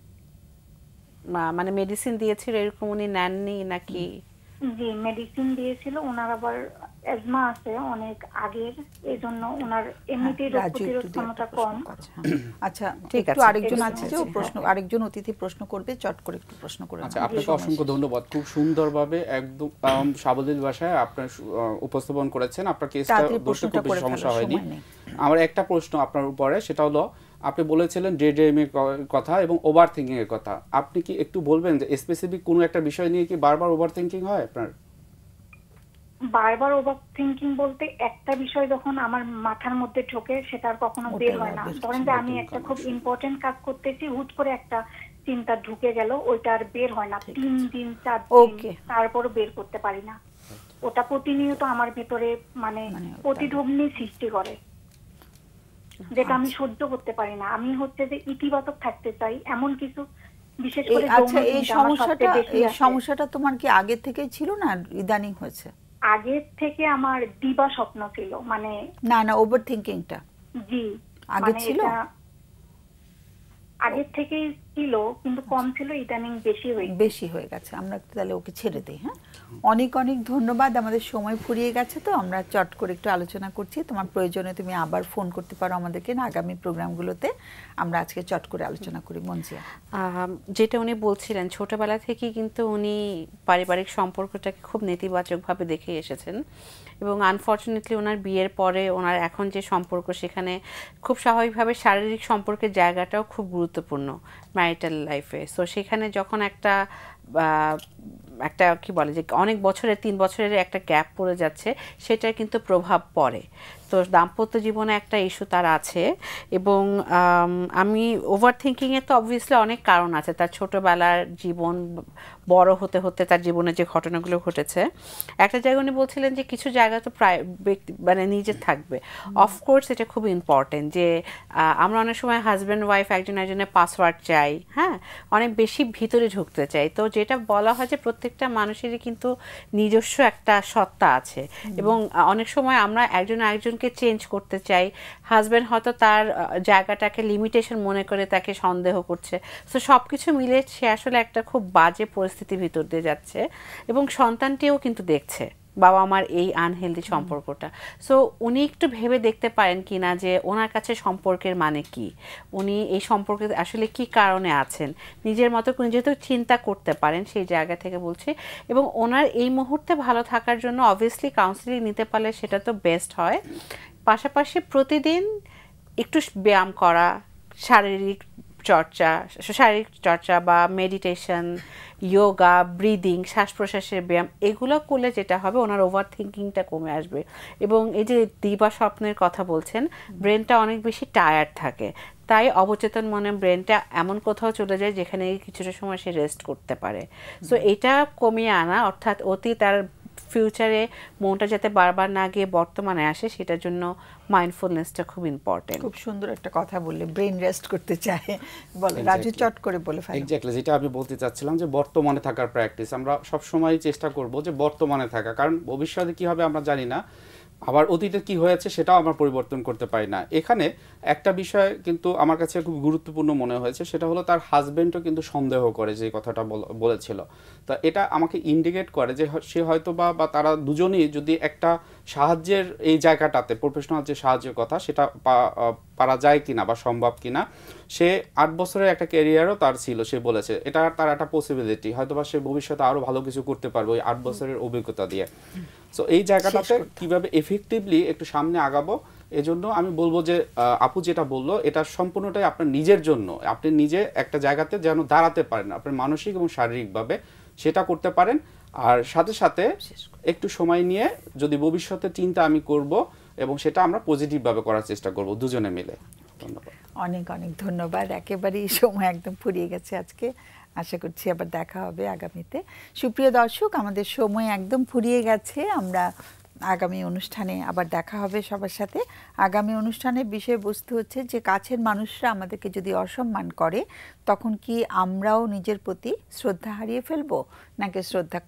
মানে মেডিসিন দিয়েছিল এরকম উনি নেননি নাকি? জি, মেডিসিন দিয়েছিল। ওনার আবার অ্যাজমা আছে অনেক আগের, এইজন্য ওনার এমনিতেই রোগ প্রতিরোধ ক্ষমতা কম। আচ্ছা, ঠিক আছে, আরেকজন আছে যে প্রশ্ন, আরেকজন অতিথি প্রশ্ন করবে, চট করে একটু প্রশ্ন করে। আচ্ছা, আপনাকে অসংখ্য ধন্যবাদ, খুব সুন্দরভাবে একদম সাবলীল ভাষায় আপনার উপস্থাপন করেছেন। আপনার কেসটা বুঝতে খুব বেশি সমস্যা হয়নি। আমার একটা প্রশ্ন আপনার উপরে, সেটা হলো আপনি বলেছিলেন ডেড্রিম এর কথা এবং ওভার থিংকিং এর কথা। আপনি কি একটু বলবেন যে স্পেসিফিক কোনো একটা বিষয় নিয়ে কি বারবার ওভার থিংকিং হয় আপনার? বারবার ওভার থিংকিং বলতে একটা বিষয় যখন আমার মাথার মধ্যে ঢোকে সেটা আর কখনো বের হয় না। ধরেন যে আমি একটা খুব ইম্পর্টেন্ট কাজ করতেছি, হুট করে একটা চিন্তা ঢুকে গেল, ওইটা আর বের হয় না 3 দিন 4 দিন, তারপর বের করতে পারি না। ওটা প্রতিনিয়ত আমার ভিতরে মানে প্রতিধ্বনি সৃষ্টি করে, যেটা আমি সহ্য করতে পারি না। আমি হচ্ছে যে ইতিবাচক থাকতে চাই, এমন কিছু বিশেষ করে। আচ্ছা, এই সমস্যাটা তোমার কি আগে থেকে ছিল না ইদানিং হয়েছে? আগে থেকে আমার দিবা স্বপ্ন ছিল, মানে না ওভার থিংকিংটা। জি, আগে ছিল, আগে থেকেই ছিল, কিন্তু কম ছিল, ইদানিং বেশি হয়ে গেছে। আমরা তাহলে ওকে ছেড়ে দিই। হ্যাঁ, অনেক অনেক ধন্যবাদ। আমাদের সময় ফুরিয়ে গেছে, তো আমরা চট করে একটু আলোচনা করছি। তোমার প্রয়োজনে তুমি আবার ফোন করতে পারো আমাদেরকে না আগামী প্রোগ্রামগুলোতে। আমরা আজকে চট করে আলোচনা করি। মঞ্জিয়া, যেটা উনি বলছিলেন, ছোটবেলা থেকেই কিন্তু উনি পারিবারিক সম্পর্কটাকে খুব নেতিবাচকভাবে দেখে এসেছেন, এবং আনফর্চুনেটলি ওনার বিয়ের পরে ওনার এখন যে সম্পর্ক, সেখানে খুব স্বাভাবিকভাবে শারীরিক সম্পর্কের জায়গাটাও খুব গুরুত্বপূর্ণ ম্যারিটাল লাইফে। সো সেখানে যখন একটা কি বলে যে অনেক বছরের 3 বছরের একটা গ্যাপ পড়ে যাচ্ছে, সেটার কিন্তু প্রভাব পড়ে। তো দাম্পত্য জীবনে একটা ইস্যু তার আছে, এবং আমি ওভার থিঙ্কিংয়ের তো অবভিয়াসলি অনেক কারণ আছে। তার ছোটোবেলার জীবন, বড় হতে হতে তার জীবনে যে ঘটনাগুলো ঘটেছে, একটা জায়গায় উনি বলছিলেন যে কিছু জায়গা তো প্রায় মানে নিজের থাকবে। অফকোর্স এটা খুব ইম্পর্টেন্ট যে আমরা অনেক সময় হাজব্যান্ড ওয়াইফ একজন একজনের পাসওয়ার্ড চাই, হ্যাঁ, অনেক বেশি ভিতরে ঢুকতে চাই। তো যেটা বলা হয় যে প্রত্যেকটা মানুষেরই কিন্তু নিজস্ব একটা সত্তা আছে, এবং অনেক সময় আমরা একজন একজনকে চেঞ্জ করতে চাই। হাজব্যান্ড হয়তো তার জায়গাটাকে লিমিটেশন মনে করে তাকে সন্দেহ করছে। তো সব কিছু মিলে সে আসলে একটা খুব বাজে পরিস্থিতির ভিতর দিয়ে যাচ্ছে, এবং সন্তানটিও কিন্তু দেখছে বাবা আমার এই আনহেলদি সম্পর্কটা। সো উনি একটু ভেবে দেখতে পারেন কি না যে ওনার কাছে সম্পর্কের মানে কি, উনি এই সম্পর্কে আসলে কি কারণে আছেন, নিজের মতো করে যেহেতু চিন্তা করতে পারেন সেই জায়গা থেকে বলছি। এবং ওনার এই মুহূর্তে ভালো থাকার জন্য অবভিয়াসলি কাউন্সিলিং নিতে পারলে সেটা তো বেস্ট হয়। পাশাপাশি প্রতিদিন একটু ব্যায়াম করা, শারীরিক চর্চা, শারীরিক চর্চা বা মেডিটেশন, যোগা, ব্রিদিং, শ্বাস প্রশ্বাসের ব্যায়াম, এগুলো করলে যেটা হবে ওনার ওভার থিঙ্কিংটা কমে আসবে। এবং এই যে দিবা স্বপ্নের কথা বলছেন, ব্রেনটা অনেক বেশি টায়ার্ড থাকে, তাই অবচেতন মনে ব্রেনটা এমন কোথাও চলে যায় যেখানে কিছুটা সময় সে রেস্ট করতে পারে। সো এটা কমিয়ে আনা, অর্থাৎ অতীত আর ফিউচারে মনটা যাতে বারবার না গিয়ে বর্তমানে আসে, সেটার জন্য মাইন্ডফুলনেসটা খুব ইম্পর্টেন্ট। খুব সুন্দর একটা কথা বললে, ব্রেন রেস্ট করতে চায়। বলো রাজু, চট করে বলে ফেলো। এক্স্যাক্টলি, যেটা আমি বলতে চাচ্ছিলাম যে বর্তমানে থাকার প্র্যাকটিস আমরা সবসময় চেষ্টা করব যে বর্তমানে থাকা, কারণ ভবিষ্যতে কি হবে আমরা জানি না, আবার অতীতে কি হয়েছে সেটাও আমরা পরিবর্তন করতে পারি না। এখানে একটা বিষয় কিন্তু আমার কাছে খুব গুরুত্বপূর্ণ মনে হয়েছে, সেটা হলো তার হাজবেন্ডও কিন্তু সন্দেহ করে যে কথাটা বলেছিল। তা এটা আমাকে ইন্ডিকেট করে যে সে হয়তো বা তারা দুজনেই যদি একটা সাহায্যের এই জায়গাটাতে, প্রফেশনাল যে সাহায্যের কথা, সেটা পারা যায় কিনা বা সম্ভব কিনা। সে 8 বছরের একটা ক্যারিয়ারও তার ছিল, সে বলেছে এটা তার একটা পসিবিলিটি, হয়তো বা সে ভবিষ্যতে আরও ভালো কিছু করতে পারবে ওই 8 বছরের অভিজ্ঞতা দিয়ে। সো এই জায়গাটাতে কিভাবে এফেক্টিভলি একটু সামনে আগাবো, এজন্য আমি বলবো যে আপু যেটা বললো এটা সম্পূর্ণটাই আপনার নিজের জন্য, আপনি নিজে একটা জায়গাতে যেন দাঁড়াতে পারেন আপনার মানসিক এবং শারীরিকভাবে, সেটা করতে পারেন। আর সাথে সাথে একটু সময় নিয়ে যদি ভবিষ্যতে চিন্তা আমি করব, এবং সেটা আমরা পজিটিভভাবে করার চেষ্টা করব দুজনে মিলে। ধন্যবাদ, অনেক অনেক ধন্যবাদ। একেবারেই সময় একদম ফুরিয়ে গেছে আজকে, আশা করছি আবার দেখা হবে আগামীতে। সুপ্রিয় দর্শক, আমাদের সময় একদম ফুরিয়ে গেছে, আমরা আগামী অনুষ্ঠানে আবার দেখা হবে সবার সাথে। আগামী অনুষ্ঠানের বিষয়বস্তু হচ্ছে যে কাছের মানুষরা আমাদেরকে যদি অসম্মান করে তখন কি আমরাও নিজের প্রতি শ্রদ্ধা হারিয়ে ফেলবো, নাকি শ্রদ্ধা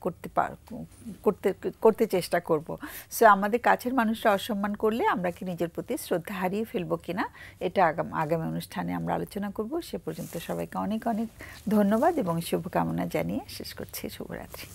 করতে চেষ্টা করব। সো আমাদের কাছের মানুষরা অসম্মান করলে আমরা কি নিজের প্রতি শ্রদ্ধা হারিয়ে ফেলবো কিনা, এটা আগামী অনুষ্ঠানে আমরা আলোচনা করব। সে পর্যন্ত সবাইকে অনেক অনেক ধন্যবাদ এবং শুভকামনা জানিয়ে শেষ করছি। শুভরাত্রি।